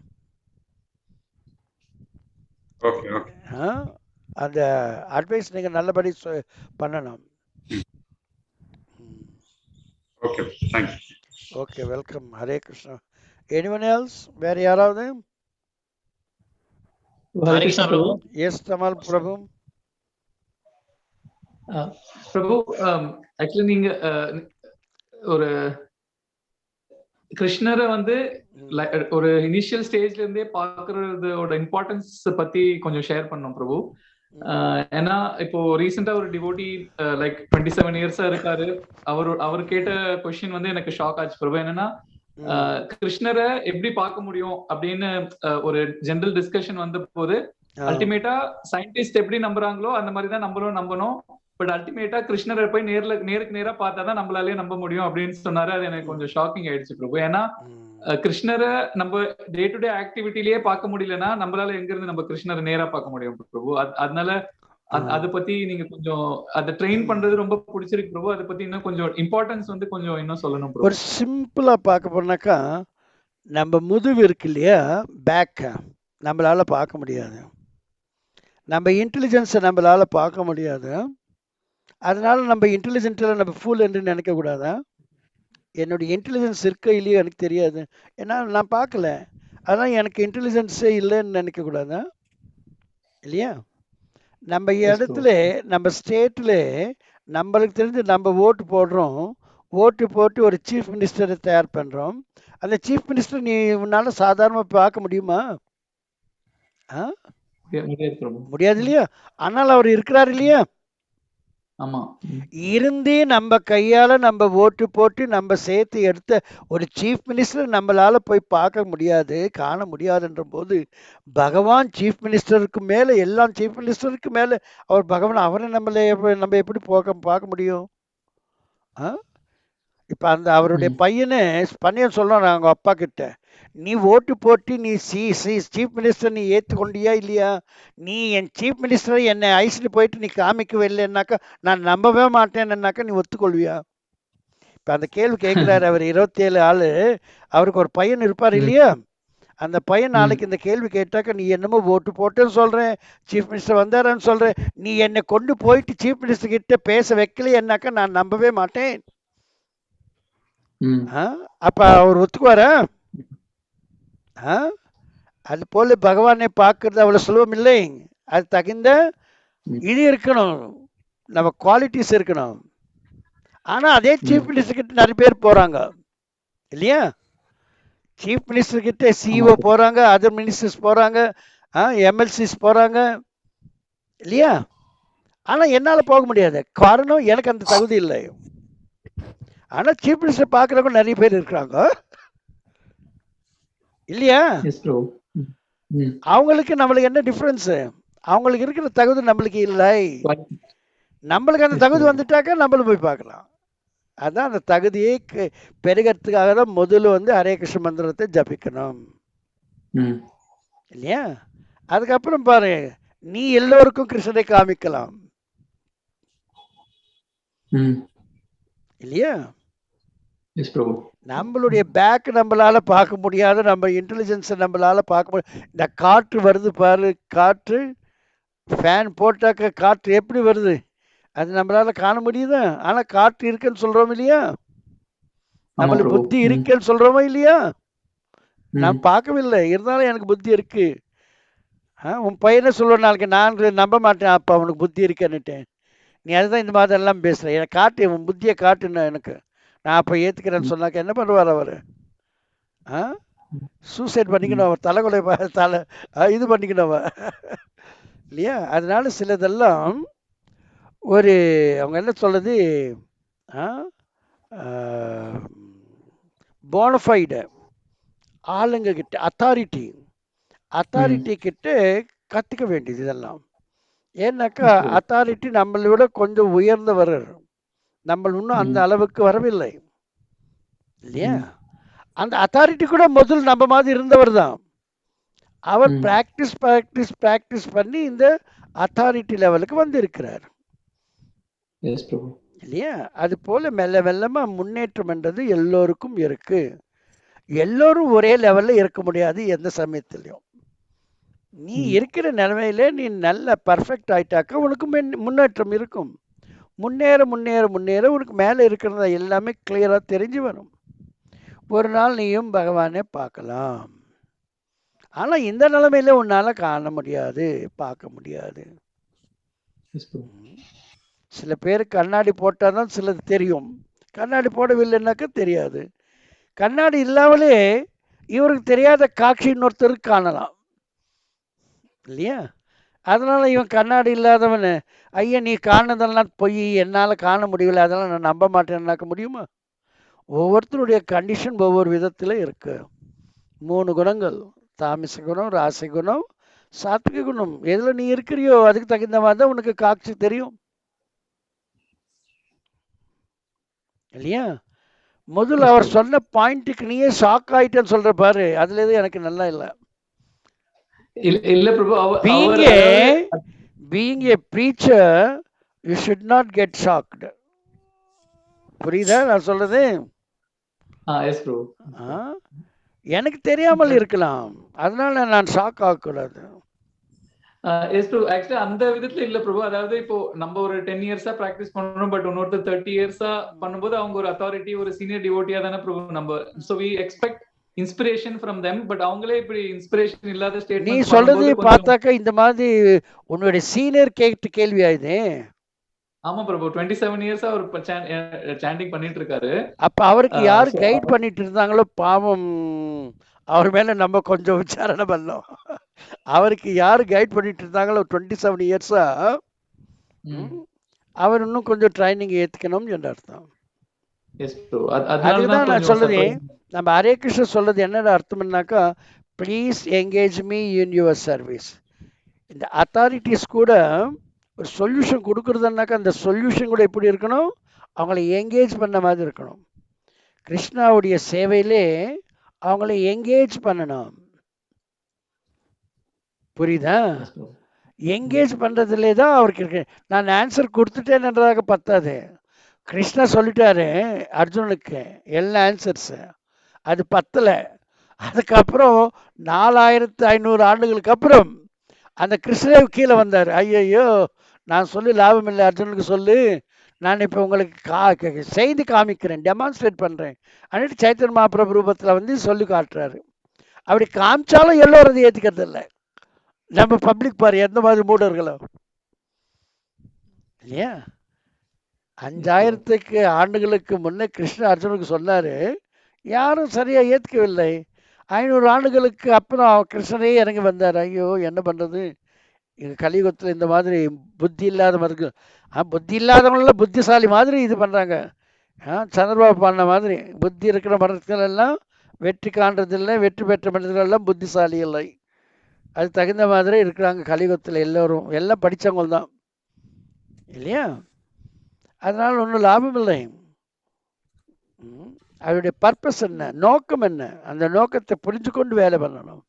Speaker 2: ஓகே ஓகே
Speaker 1: ஆ? அந்த அட்வைஸ் நீங்க நல்லபடி பண்ணணும்.
Speaker 2: Okay thank you.
Speaker 1: Okay, welcome. Hare Krishna. Anyone else? வேற யாராவது?
Speaker 3: ஹரே கிருஷ்ணா பிரபு.
Speaker 1: எஸ் தமால் பிரபு.
Speaker 5: பிரபு, ஆக்சுவலி நீங்க ஒரு கிருஷ்ணரை வந்து ஒரு இனிஷியல் ஸ்டேஜ்ல இருந்தே பாக்குறதோட இம்பார்ட்டன்ஸ் பத்தி கொஞ்சம் ஷேர் பண்ணோம் பிரபு. ஏன்னா இப்போ ரீசெண்டா ஒரு டிவோட்டி லைக் 27 இயர்ஸா இருக்காரு. அவர் கேட்ட கொஸ்டின் வந்து எனக்கு ஷாக் ஆச்சு பிரபு. என்னன்னா கிருஷ்ணரை எப்படி பார்க்க முடியும் அப்படின்னு ஒரு ஜெனரல் டிஸ்கஷன் வந்த போது அல்டிமேட்டா சயின்டிஸ்ட் எப்படி நம்புறாங்களோ அந்த மாதிரிதான் நம்மளும் நம்பணும். பட் அல்டிமேட்டா கிருஷ்ணரை போய் நேருக்கு நேரா பார்த்தாதான் நம்மளாலே நம்ப முடியும் அப்படின்னு சொன்னாரு. அது எனக்கு கொஞ்சம் ஷாக்கிங் ஆயிடுச்சு பிரபு. ஏன்னா கிருஷ்ணரை நம்ம டே டு டே ஆக்டிவிட்டிலேயே பார்க்க முடியலன்னா நம்மளால எங்க இருந்து நம்ம கிருஷ்ணரை நேரா பார்க்க முடியும் பிரபு. அதனால அதை பத்தி நீங்க கொஞ்சம் அதை ட்ரெயின் பண்றது ரொம்ப பிடிச்சிருக்கு பிரபு. அதை பத்தி இன்னும் கொஞ்சம் இம்பார்ட்டன்ஸ் வந்து கொஞ்சம் இன்னும் சொல்லணும் பிரபு.
Speaker 1: ஒரு சிம்பிளா பார்க்க போனாக்கா நம்ம முதுகு இருக்கு இல்லையா, பேக் நம்மளால பார்க்க முடியாது. நம்ம இன்டெலிஜென்ஸை நம்மளால பார்க்க முடியாது. அதனால நம்ம இன்டெலிஜென்ட்ல நம்ம ஃபூல் என்று நினைக்க கூடாதா? என்னுடைய இன்டெலிஜென்ஸ் இருக்க இல்லையோ எனக்கு தெரியாது, ஏன்னா நான் பார்க்கல, அதான் எனக்கு இன்டெலிஜென்ஸே இல்லைன்னு நினைக்க கூடாதா? இல்லையா? நம்ம இடத்துல நம்ம ஸ்டேட்ல நம்மளுக்கு தெரிஞ்சு நம்ம ஓட்டு போடுறோம். ஓட்டு போட்டு ஒரு சீஃப் மினிஸ்டரை தயார் பண்றோம். அந்த சீஃப் மினிஸ்டர் நீ உன்னால சாதாரணமா பார்க்க முடியுமா? முடியாது இல்லையா? ஆனால் அவர் இருக்கிறார் இல்லையா? இருந்தே நம்ம கையால நம்ம ஓட்டு போட்டு நம்ம சேர்த்து எடுத்த ஒரு சீஃப் மினிஸ்டர் நம்மளால போய் பார்க்க முடியாது, காண முடியாதுன்ற போது பகவான் சீஃப் மினிஸ்டருக்கு மேல, எல்லாம் சீஃப் மினிஸ்டருக்கு மேல அவர் பகவான், அவரை நம்ம எப்படி பார்க்க முடியும்? இப்ப அந்த அவருடைய பையனை பையன் சொல்றான் அவங்க அப்பா கிட்ட, நீ ஓட்டு போட்டு நீ சீஃப் மினிஸ்டர் நீ ஏற்றுக்கொண்டியா இல்லையா? நீ என் சீஃப் மினிஸ்டரை என்னை ஐசிட்டு போயிட்டு நீ காமிக்கவே இல்லைன்னாக்கா நான் நம்பவே மாட்டேன்னாக்கா நீ ஒத்துக்கொள்வியா? இப்ப அந்த கேள்வி கேட்கிறாரு அவர். 27 ஆளு, அவருக்கு ஒரு பையன் இருப்பார் இல்லையா? அந்த பையன் நாளைக்கு இந்த கேள்வி கேட்டாக்க நீ என்னமோ ஓட்டு போட்டேன்னு சொல்றேன், சீஃப் மினிஸ்டர் வந்தாரான்னு சொல்றேன், நீ என்னை கொண்டு போயிட்டு சீஃப் மினிஸ்டர் கிட்ட பேச வைக்கலையன்னாக்கா நான் நம்பவே மாட்டேன். அப்ப அவர் ஒத்துக்குவாரா? அது போல பகவானை பார்க்கறது அவ்வளவு சுலபம் இல்லை. அது தகுந்த இது இருக்கணும், நம்ம குவாலிட்டிஸ் இருக்கணும். ஆனா அதே சீஃப் மினிஸ்டர் கிட்ட நிறைய பேர் போறாங்க இல்லையா? சீஃப் மினிஸ்டர் கிட்ட சிஇஓ போறாங்க, அதர் மினிஸ்டர்ஸ் போறாங்க, எம்எல்சிஸ் போறாங்க இல்லையா? ஆனா என்னால போக முடியாது, காரணம் எனக்கு அந்த தகுதி இல்லை. ஆனா சீஃப் மினிஸ்டர் பாக்குறவங்க நிறைய பேர் இருக்கிறாங்க இல்லையா? அவங்களுக்கு நம்மளுக்கு என்ன டிஃபரன்ஸ்? அவங்களுக்கு இருக்கிற தகுதி நம்மளுக்கு இல்லை. நம்மளுக்கு அந்த தகுதி வந்துட்டாக்கா நம்மளும் போய் பார்க்கலாம். அதான் அந்த தகுதியை பெருகிறதுக்காக தான் முதல்ல வந்து ஹரே கிருஷ்ண மந்திரத்தை ஜபிக்கணும் இல்லையா? அதுக்கப்புறம் பாரு, நீ எல்லோருக்கும் கிருஷ்ணரை காமிக்கலாம் இல்லையா? நம்மளுடைய பேக் நம்மளால பார்க்க முடியாது, நம்ம இன்டெலிஜென்ஸை நம்மளால பார்க்க முடியாது. இந்த காற்று வருது பாரு, காற்று ஃபேன் போட்டாக்க காற்று எப்படி வருது, அது நம்மளால காண முடியுதா? ஆனா காற்று இருக்குன்னு சொல்றோம் இல்லையா? நம்மளுக்கு புத்தி இருக்குன்னு சொல்றோமா இல்லையா? நான் பார்க்கவில்லை, இருந்தாலும் எனக்கு புத்தி இருக்கு. உன் பையனை சொல்லுவேன் நாளைக்கு, நான் நம்ப மாட்டேன் அப்பா அவனுக்கு புத்தி இருக்கேன்னுட்டேன். நீ அதுதான் இந்த மாதிரி எல்லாம் பேசுற, எனக்கு காட்டு, உன் புத்தியை காட்டுன்னு எனக்கு, நான் அப்போ ஏற்றுக்கிறேன்னு சொன்னாக்க என்ன பண்ணுவார் அவர்? சூசைட் பண்ணிக்கணும், அவர் தலைகொலை இது பண்ணிக்கணும் இல்லையா? அதனால சிலதெல்லாம் ஒரு அவங்க என்ன சொல்றது, போனஃபைடு ஆளுங்க கிட்ட, அத்தாரிட்டி கிட்ட கற்றுக்க வேண்டியது இதெல்லாம். ஏன்னாக்கா அத்தாரிட்டி நம்மளை விட கொஞ்சம் உயர்ந்தவர், நம்ம இன்னும் அந்த அளவுக்கு வரவில்லை இல்லையா? அந்த அத்தாரிட்டி கூட முதல் நம்ம மாதிரி இருந்தவர் தான். அவர் பிராக்டிஸ் பண்ணி இந்த அத்தாரிட்டி லெவலுக்கு வந்து இருக்கிறார்.
Speaker 5: Yes, Prabhu.
Speaker 1: இல்லையா? அது போல மெல்ல மெல்லமா முன்னேற்றம் என்றது எல்லோருக்கும் இருக்கு. எல்லோரும் ஒரே லெவல்ல இருக்க முடியாது எந்த சமயத்திலையும். நீ இருக்கிற நிலைமையில நீ நல்ல பர்ஃபெக்ட் ஆயிட்டாக்க உனக்கு முன்னேற்றம் இருக்கும். முன்னேற முன்னேற முன்னேற உனக்கு மேலே இருக்கிறத எல்லாமே கிளியராக தெரிஞ்சு வரும். ஒரு நாள் நீயும் பகவானே பார்க்கலாம். ஆனால் இந்த நிலைமையில உன்னால் காண முடியாது, பார்க்க முடியாது.
Speaker 5: Yes, Prabhu.
Speaker 1: சில பேர் கண்ணாடி போட்டால் தான் சிலது தெரியும், கண்ணாடி போடவில்லைன்னாக்க தெரியாது. கண்ணாடி இல்லாமலே இவருக்கு தெரியாத காட்சி இன்னொருத்தருக்கு காணலாம் இல்லையா? அதனால இவன் கண்ணாடி இல்லாதவன், ஐயா நீ காணதெல்லாம் பொய், என்னால் காண முடியல, அதெல்லாம் நான் நம்ப மாட்டேன்னாக்க முடியுமா? ஒவ்வொருத்தருடைய கண்டிஷன் ஒவ்வொரு விதத்தில் இருக்கு. 3 குணங்கள், தாமச குணம், ராசி குணம், சாத்விக குணம். எதில் நீ இருக்கிறியோ அதுக்கு தகுந்த மாதிரி தான் உனக்கு காட்சி தெரியும் இல்லையா? முதல்ல அவர் சொன்ன பாயிண்ட்டுக்கு நீயே ஷாக் ஆயிட்டேன்னு சொல்ற பாரு, அதுல எதுவும் எனக்கு நல்லா இல்லை.
Speaker 5: இல்ல பிரபு,
Speaker 1: being a preacher you should not get shocked. புரியுதா நான் சொல்றது?
Speaker 5: எஸ் பிரபு.
Speaker 1: எனக்கு தெரியாமல் இருக்கலாம், அதனால நான் ஷாக் ஆகக்கூடாது.
Speaker 5: எஸ் பிரபு, ஆக்சுவலி அந்த விதத்துல இல்ல பிரபு. அதாவது இப்போ நம்ம ஒரு 10 இயர்ஸா பிராக்டிஸ் பண்றோம், பட் இன்னொருத்தர் 30 இயர்ஸா பண்ணும்போது அவங்க ஒரு அத்தாரிட்டி, ஒரு சீனியர் டிவோட்டியா தானே பிரபு நம்ம. So we expect inspiration from them, but அவங்களே இப்படி இன்ஸ்பிரேஷன் இல்லாத ஸ்டேட்மென்ட்.
Speaker 1: நீ சொல்றது பார்த்தாக்க இந்த மாதிரி உன்னுடைய சீனியர் கேள்வி ஆயுது.
Speaker 5: ஆமா பிரபு, 27 இயர்ஸா அவர் சாண்டிங் பண்ணிட்டு இருக்காரு.
Speaker 1: அப்ப அவருக்கு யாரு கைட் பண்ணிட்டு இருந்தாங்களோ பாவம், அவர் மேல நம்ம கொஞ்சம் விசாரணை பண்ணோம். அவருக்கு யாரு கைட் பண்ணிட்டு இருந்தாங்களோ 27 இயர்ஸா, அவர் இன்னும் கொஞ்சம் ட்ரைனிங் ஏத்துக்கணும் என்ற அர்த்தம். அதுதான் நான் சொல்றது. நம்ம ஹரே கிருஷ்ண சொல்றது என்ன அர்த்தம்னாக்கா, please engage me in your service. இந்த அத்தாரிட்டிஸ் கூட ஒரு சொல்யூஷன் கொடுக்குறதுனாக்கா அந்த சொல்யூஷன் கூட எப்படி இருக்கணும், அவங்கள என்கேஜ் பண்ண மாதிரி இருக்கணும். கிருஷ்ணாவுடைய சேவையிலே அவங்கள என்கேஜ் பண்ணணும். புரியுதா? என்கேஜ் பண்றதுலே தான் அவருக்கு இருக்கு. நான் ஆன்சர் கொடுத்துட்டேன்றதாக பத்தாது. கிருஷ்ணா சொல்லிட்டாரு அர்ஜுனனுக்கு எல்லா ஆன்சர்ஸ், அது பத்தலை. அதுக்கப்புறம் 4500 ஆண்டுகளுக்கு அப்புறம் அந்த கிருஷ்ணரே கீழே வந்தார். ஐயோ நான் சொல்லி லாபம் இல்லை, அர்ஜுனுக்கு சொல்லு, நான் இப்போ உங்களுக்கு செய்தி காமிக்கிறேன், டெமான்ஸ்ட்ரேட் பண்ணுறேன் அப்படின்ட்டு சைத்தன்ய மகாபிரபு ரூபத்தில் வந்து சொல்லி காட்டுறாரு. அப்படி காமிச்சாலும் எல்லோரும் அதை ஏற்றுக்கிறது இல்லை. நம்ம பப்ளிக் பாரு எந்த மாதிரி மூடர்களோ இல்லையா? 5000 ஆண்டுகளுக்கு முன்னே கிருஷ்ண அர்ஜுனுக்கு சொன்னார், யாரும் சரியாக ஏற்றுக்கவில்லை. 500 ஆண்டுகளுக்கு அப்புறம் கிருஷ்ணரே இறங்கி வந்தார். ஐயோ என்ன பண்ணுறது, எங்கள் கலியுகத்தில் இந்த மாதிரி புத்தி இல்லாத மாதிரி, புத்தி இல்லாதவங்களெல்லாம் புத்திசாலி மாதிரி இது பண்ணுறாங்க. சந்திரபாபு பண்ண மாதிரி புத்தி இருக்கிற மனிதர்கள் எல்லாம் வெற்றி காண்றதில்லை, வெற்றி பெற்ற மனிதர்கள் எல்லாம் புத்திசாலி இல்லை. அது தகுந்த மாதிரி இருக்கிறாங்க கலியுகத்தில். எல்லோரும் எல்லாம் படித்தவங்க தான் இல்லையா? அதனால் ஒன்றும் லாபம் இல்லை. அவருடைய பர்பஸ் என்ன, நோக்கம் என்ன, அந்த நோக்கத்தை புரிஞ்சு கொண்டு வேலை பண்ணணும்.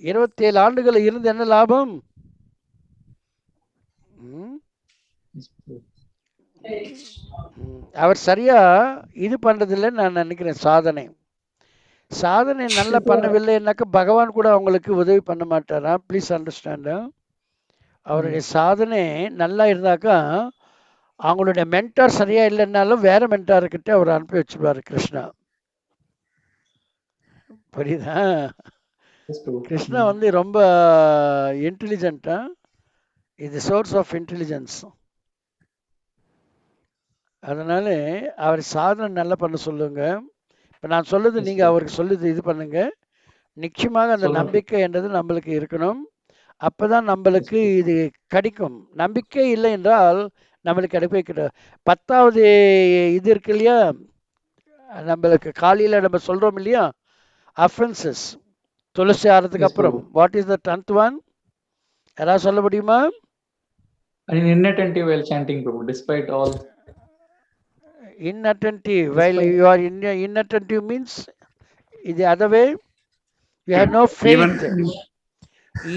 Speaker 1: 27 ஆண்டுகள் இருந்து என்ன லாபம்? அவர் சரியா இது பண்றதில்லைன்னு நான் நினைக்கிறேன். சாதனை நல்லா பண்ணவில்லைன்னாக்க பகவான் கூட அவங்களுக்கு உதவி பண்ண மாட்டாரா? Please understand. அவருடைய சாதனை நல்லா இருந்தாக்கா அவங்களுடைய மென்டார் சரியா இல்லைன்னாலும் வேற மென்டார்கிட்ட அவர் அனுப்பி வச்சுருவாரு கிருஷ்ணா. புரியுதா? கிருஷ்ணா வந்து ரொம்ப இன்டெலிஜென்ட்டா, இது சோர்ஸ் ஆஃப் இன்டெலிஜென்ஸ். அதனால அவர் சாதனை நல்லா பண்ண சொல்லுங்க. இப்போ நான் சொல்லுது நீங்கள் அவருக்கு சொல்லுது இது பண்ணுங்க. நிச்சயமாக அந்த நம்பிக்கை என்றது நம்மளுக்கு இருக்கணும். அப்போதான் நம்மளுக்கு இது கிடைக்கும். நம்பிக்கை இல்லை என்றால் நம்மளுக்கு கிடைக்கவே கிடையாது. 10வது இது இருக்கு இல்லையா, நம்மளுக்கு காலையில் நம்ம சொல்கிறோம் இல்லையா, அஃபென்சஸ் துளசி ஆறதுக்கு அப்புறம். What is the 10th one? யாராவது சொல்ல முடியுமா?
Speaker 5: Inattentive while chanting, Prabhu, despite all.
Speaker 1: Inattentive while you are inattentive means the other way, you have no faith.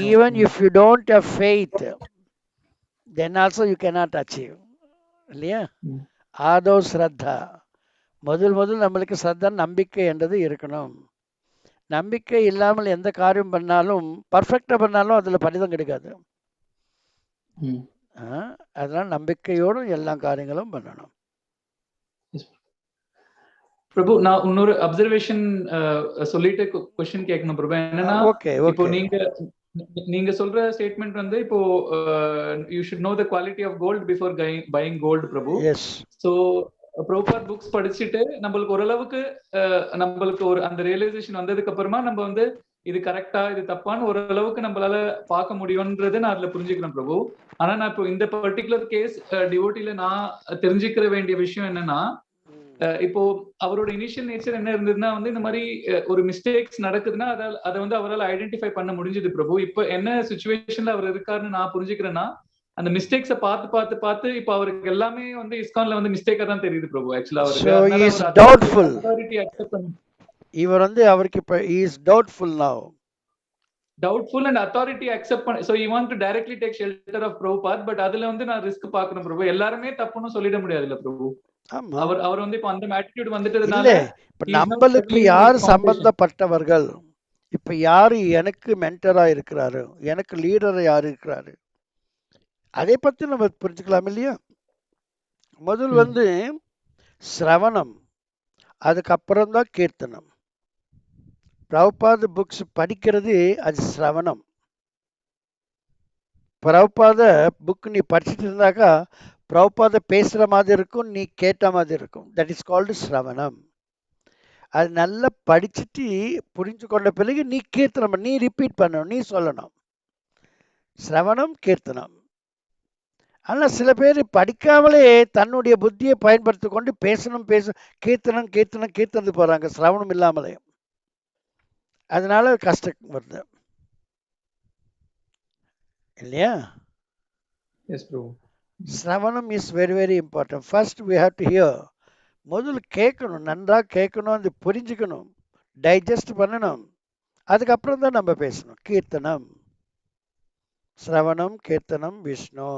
Speaker 1: Even if you don't have faith, then also you cannot achieve. இல்லையா?
Speaker 5: ம்.
Speaker 1: ஆதோ ஸ்ரத்தா, முதல் நம்மளுக்கு ஸ்ரத்தா நம்பிக்கை என்றது இருக்கணும். நம்பிக்கை இல்லாமல் எந்த காரியம் பண்ணாலும் பர்ஃபெக்டாக பண்ணாலும் அதில் பலிதம் கிடைக்காது.
Speaker 5: ம்.
Speaker 1: அதனால நம்பிக்கையோடு எல்லா காரியங்களும் பண்ணணும்.
Speaker 5: பிரபு, நான் இன்னொரு அப்சர்வேஷன் சொல்லிட்டு கொஸ்டின் கேட்கணும் பிரபு. என்னன்னா,
Speaker 1: ஓகே
Speaker 5: இப்போ
Speaker 1: ஓகே
Speaker 5: நீங்க சொல்ற ஸ்டேட்மெண்ட் வந்து இப்போ you should know the quality of gold before buying gold Prabhu.
Speaker 1: Yes.
Speaker 5: So proper books படிச்சுட்டு நம்மளுக்கு ஓரளவுக்கு நம்மளுக்கு ஒரு அந்த ரியலைசேஷன் வந்ததுக்கு அப்புறமா நம்ம வந்து இது கரெக்டா இது தப்பான்னு ஓரளவுக்கு நம்மளால பார்க்க முடியும்ன்றது நான் அதுல புரிஞ்சுக்கிறேன் பிரபு. ஆனா நான் இப்போ இந்த பர்டிகுலர் கேஸ் டிவோட்டில நான் தெரிஞ்சுக்கிற வேண்டிய விஷயம் என்னன்னா, இப்போ அவரோட இனிஷியல் நேச்சர் என்ன இருந்ததுன்னா வந்து இந்த மாதிரி ஒரு மிஸ்டேக்ஸ் நடக்குதுன்னா அதை வந்து அவரால் ஐடென்டிஃபை பண்ண முடிஞ்சது பிரபு. இப்போ என்ன சுச்சுவேஷன்ல அவர் இருக்காருன்னு நான் புரிஞ்சுக்கிறேன்னா, அந்த மிஸ்டேக்ஸ பார்த்து இப்போ அவருக்கு எல்லாமே வந்து இஸ்கான்ல வந்து மிஸ்டேக்கா தான் தெரியுது பிரபு. ஆக்சுவலா
Speaker 1: இவர் வந்து அவருக்கு இப்ப இஸ் டவுட்ஃபுல் நவ.
Speaker 5: doubtful and authority accept பண்ண. so he want to directly take shelter of Prabhupada, but அதுல வந்து நான் ரிஸ்க் பார்க்கணும் பிரபு. எல்லாருமே தப்புன்னு சொல்லிட முடியாதுல்ல பிரபு. அவர் வந்து இப்ப அந்த ஆட்டிட்யூட் வந்துட்டதுனால
Speaker 1: இப்ப நம்மளுக்கு யார் சம்பந்தப்பட்டவர்கள், இப்ப யாரு எனக்கு மென்டரா இருக்கிறாரு, எனக்கு லீடரா யாரு இருக்கிறாரு, அதை பத்தி நம்ம புரிஞ்சுக்கலாம் இல்லையா? முதல் வந்து சிரவணம், அதுக்கப்புறம் தான் கீர்த்தனம். பிரபுபாத புக்ஸ் படிக்கிறது அது சிரவணம். பிரபுபாத புக் நீ படிச்சுட்டு இருந்தாக்கா பிரபுபாத பேசுற மாதிரி இருக்கும், நீ கேட்ட மாதிரி இருக்கும். தட் இஸ் கால்டு சிரவணம். அது நல்லா படிச்சுட்டு புரிஞ்சு கொண்ட பிறகு நீ கீர்த்தனம், நீ ரிப்பீட் பண்ணணும், நீ சொல்லணும். சிரவணம் கீர்த்தனம். ஆனால் சில பேர் படிக்காமலே தன்னுடைய புத்தியை பயன்படுத்தி கொண்டு பேசணும் கீர்த்தனத்து போறாங்க சிரவணம் இல்லாமலே. அதனால கஷ்டம் வருது இல்லையா?
Speaker 5: எஸ் ப்ரோ.
Speaker 1: சிரவணம் is very very important. First we have to hear. முதல்ல கேட்கணும், நன்றாக கேட்கணும், அது புரிஞ்சுக்கணும், டைஜஸ்ட் பண்ணணும். அதுக்கப்புறம் தான் நம்ம பேசணும். கீர்த்தனம், சிரவணம், கீர்த்தனம், விஷ்ணு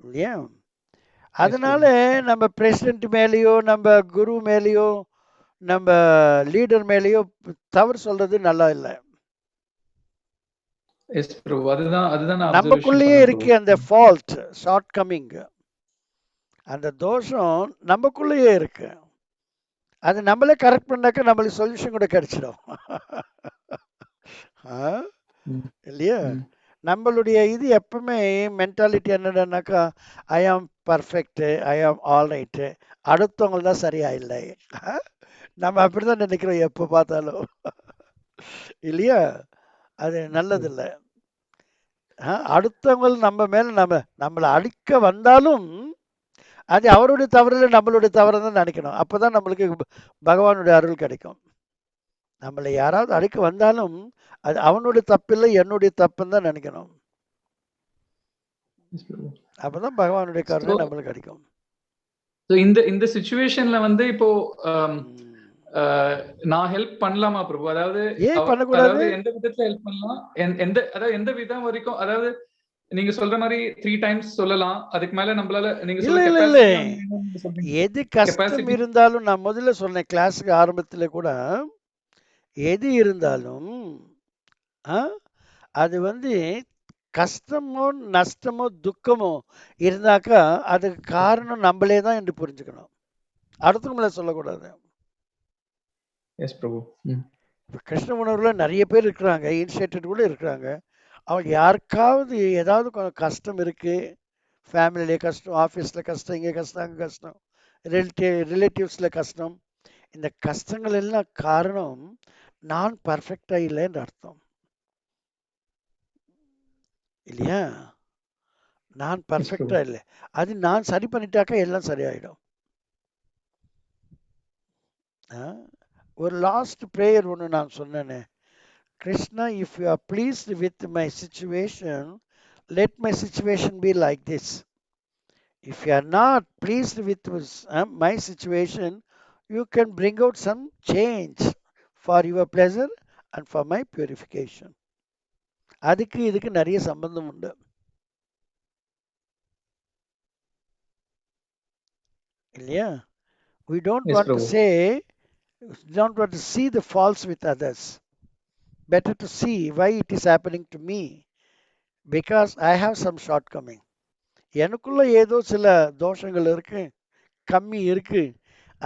Speaker 1: இல்லையா? அதனால நம்ம பிரசிடென்ட் மேலேயோ நம்ம குரு மேலேயோ நம்ம லீடர் மேலேயோ தவறு சொல்றது நல்லா இல்லை. நமக்குள்ளேயே இருக்கு அந்த ஃபால்ட், ஷார்ட் கமிங், அந்த தோஷம் நமக்குள்ளேயே இருக்கு. அது நம்மளே கரெக்ட் பண்ணாக்க நம்மளுக்கு சொல்யூஷன் கூட கிடைச்சிடும் இல்லையா? நம்மளுடைய இது எப்பவுமே மென்டாலிட்டி என்னடானாக்கா, ஐ ஆம் பர்ஃபெக்ட், ஐ ஆம் ஆல் ரைட்டு, அடுத்தவங்க தான் சரியா இல்லை. நம்ம அப்படிதான் நினைக்கிறோம் எப்போ பார்த்தாலும் இல்லையா? அது நல்லதில்லை. அடுத்தவங்க நம்ம மேல நம்மளை அடிக்க வந்தாலும் அது அவருடைய தவறு நம்மளுடைய தவறு தான் நினைக்கணும். அப்போதான் நம்மளுக்கு பகவானுடைய அருள் கிடைக்கும். நம்மளை யாராவது அடிக்க வந்தாலும் அது அவனுடைய தப்பில்லை, என்னுடைய தப்புன்னு தான் நினைக்கணும். அப்பதான் பகவானுடைய கருணை நம்மளுக்கு கிடைக்கும்.
Speaker 5: இந்த சிச்சுவேஷன்ல வந்து இப்போ நான் ஹெல்ப் பண்ணலாமா பிரபு? அதாவது
Speaker 1: ஏன் பண்ணக்கூடாது?
Speaker 5: எந்த விதத்துல ஹெல்ப் பண்ணலாம்? எந்த விதம் வரைக்கும்? அதாவது நீங்க சொல்ற மாதிரி 3 times சொல்லலாம், அதுக்கு மேல நம்மளால நீங்க
Speaker 1: எது கஷ்டம் இருந்தாலும், நான் முதல்ல சொன்னேன் கிளாஸுக்கு ஆரம்பத்துல கூட, எது இருந்தாலும் அது வந்து கஷ்டமோ நஷ்டமோ துக்கமோ இருந்தாக்கா அதுக்கு காரணம் நம்மளே தான் என்று புரிஞ்சுக்கணும், அடுத்தவங்கள சொல்லக்கூடாது. கிருஷ்ண உணர்வுல நிறைய பேர் இருக்கிறாங்க, இனிஷியேட்டட் கூட இருக்கிறாங்க. அவங்க யாருக்காவது ஏதாவது கொஞ்சம் கஷ்டம் இருக்கு, ஃபேமிலியில கஷ்டம், ஆஃபீஸ்ல கஷ்டம், இங்கே கஷ்டம், அங்கே கஷ்டம், ரிலேட்டிவ்ஸ்ல கஷ்டம். இந்த கஷ்டங்கள் எல்லாம் காரணம் நான் பர்ஃபெக்டா இல்லைன்னு அர்த்தம் இல்லையா? நான் பர்ஃபெக்டா இல்லை, அது நான் சரி பண்ணிட்டாக்கா எல்லாம் சரியாயிடும். ஒரு லாஸ்ட் ப்ரேயர் ஒன்று நான் சொன்னேனே, Krishna, if you are pleased with my situation, let my situation be like this. If you are not pleased with my situation, you can bring out some change for your pleasure and for my purification. அதுக்கு இதுக்கு நிறைய சம்பந்தம் உண்டு. இல்லையா? We don't
Speaker 5: Yes,
Speaker 1: want to
Speaker 5: Prabhu.
Speaker 1: say, don't want to see the faults with others. Better to see why it is happening to me, because I have some shortcoming. எனக்குள்ள ஏதோ சில தோஷங்கள் இருக்கு, கம்மி இருக்கு.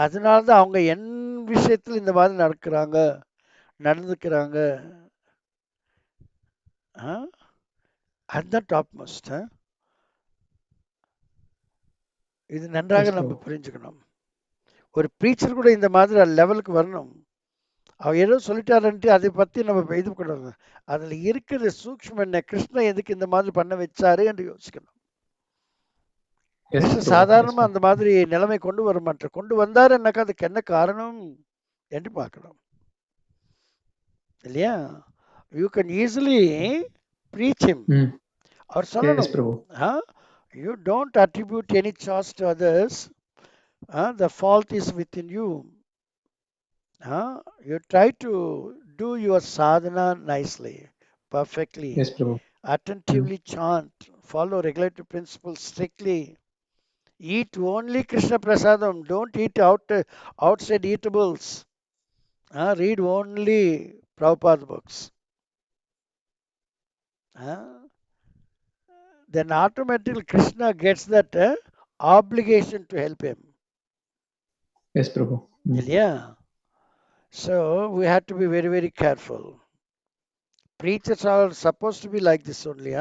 Speaker 1: அதனால தான் அவங்க என் விஷயத்தில் இந்த மாதிரி நடந்துக்கிறாங்க. அதுதான் டாப் மோஸ்ட். இது நன்றாக
Speaker 5: Yes,
Speaker 1: நம்ம
Speaker 5: Prabhu.
Speaker 1: புரிஞ்சுக்கணும். ஒரு ப்ரீச்சர் கூட இந்த மாதிரி லெவலுக்கு வரணும். அவர் ஏதோ சொல்லிட்டாருன்ட்டு அதை பற்றி நம்ம இது பண்ணணும். அதில் இருக்கிற சூக்ஷ்மம் என்ன, கிருஷ்ணன் எதுக்கு இந்த மாதிரி பண்ண வச்சாரு என்று யோசிக்கணும்.
Speaker 5: Yes,
Speaker 1: Krishnan
Speaker 5: Prabhu. Yes,
Speaker 1: சாதாரணமாக
Speaker 5: Prabhu.
Speaker 1: அந்த மாதிரி நிலைமை கொண்டு வர மாட்டார். கொண்டு வந்தாருன்னாக்கா அதுக்கு என்ன காரணம் என்று பார்க்கணும். இல்லையா? You can easily breach him. அவர்
Speaker 5: Yes,
Speaker 1: சொல்லணும்,
Speaker 5: Prabhu.
Speaker 1: You don't attribute any charge to others. The fault is within you. You try to do your sadhana nicely, perfectly,
Speaker 5: Yes, Prabhu.
Speaker 1: attentively chant, follow regulative principles strictly, eat only Krishna prasadam, don't eat outside eatables, read only Prabhupada books. Then automatically Krishna gets that obligation to help him.
Speaker 5: Yes, Prabhu.
Speaker 1: Yeah. So we have to be very, very careful. Preachers are supposed to be like this only.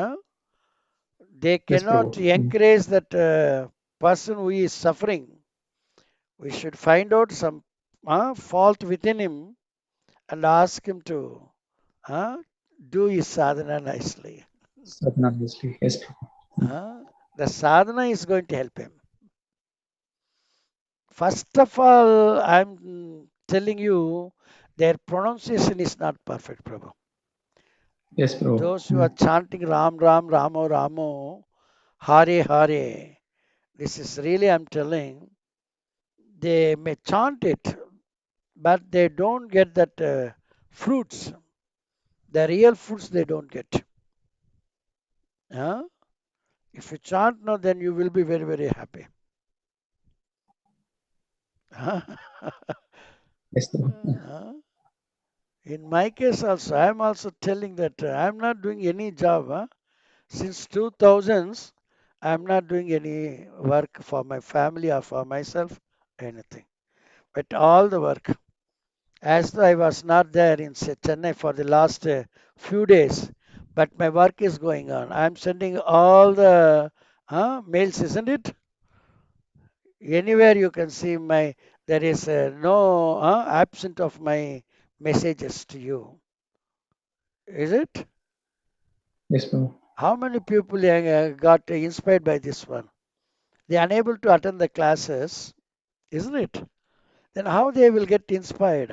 Speaker 1: They
Speaker 5: Yes,
Speaker 1: cannot
Speaker 5: Prabhu.
Speaker 1: encourage that person who is suffering. We should find out some fault within him and ask him to do his sadhana nicely.
Speaker 5: Sadhana nicely. Yes, Prabhu.
Speaker 1: The sadhana is going to help him. First of all, I'm telling you, their pronunciation is not perfect, Prabhu.
Speaker 5: Yes, Prabhu.
Speaker 1: Those who are chanting Ram, Ram, Ramo, Ramo, Hare, Hare, this is really, I'm telling, they may chant it, but they don't get that fruits. The real fruits they don't get. If you chant now, then you will be very, very happy.
Speaker 5: Yes, Prabhu.
Speaker 1: In my case also, I am also telling that I am not doing any job. Since 2000s, I am not doing any work for my family or for myself, anything. But all the work, as though I was not there in Chennai for the last few days, but my work is going on. I am sending all the mails, isn't it? Anywhere you can see there is no absent of my messages to you. Is it?
Speaker 5: Yes, Prabhu.
Speaker 1: How many people got inspired by this one? They are unable to attend the classes, isn't it? Then how they will get inspired?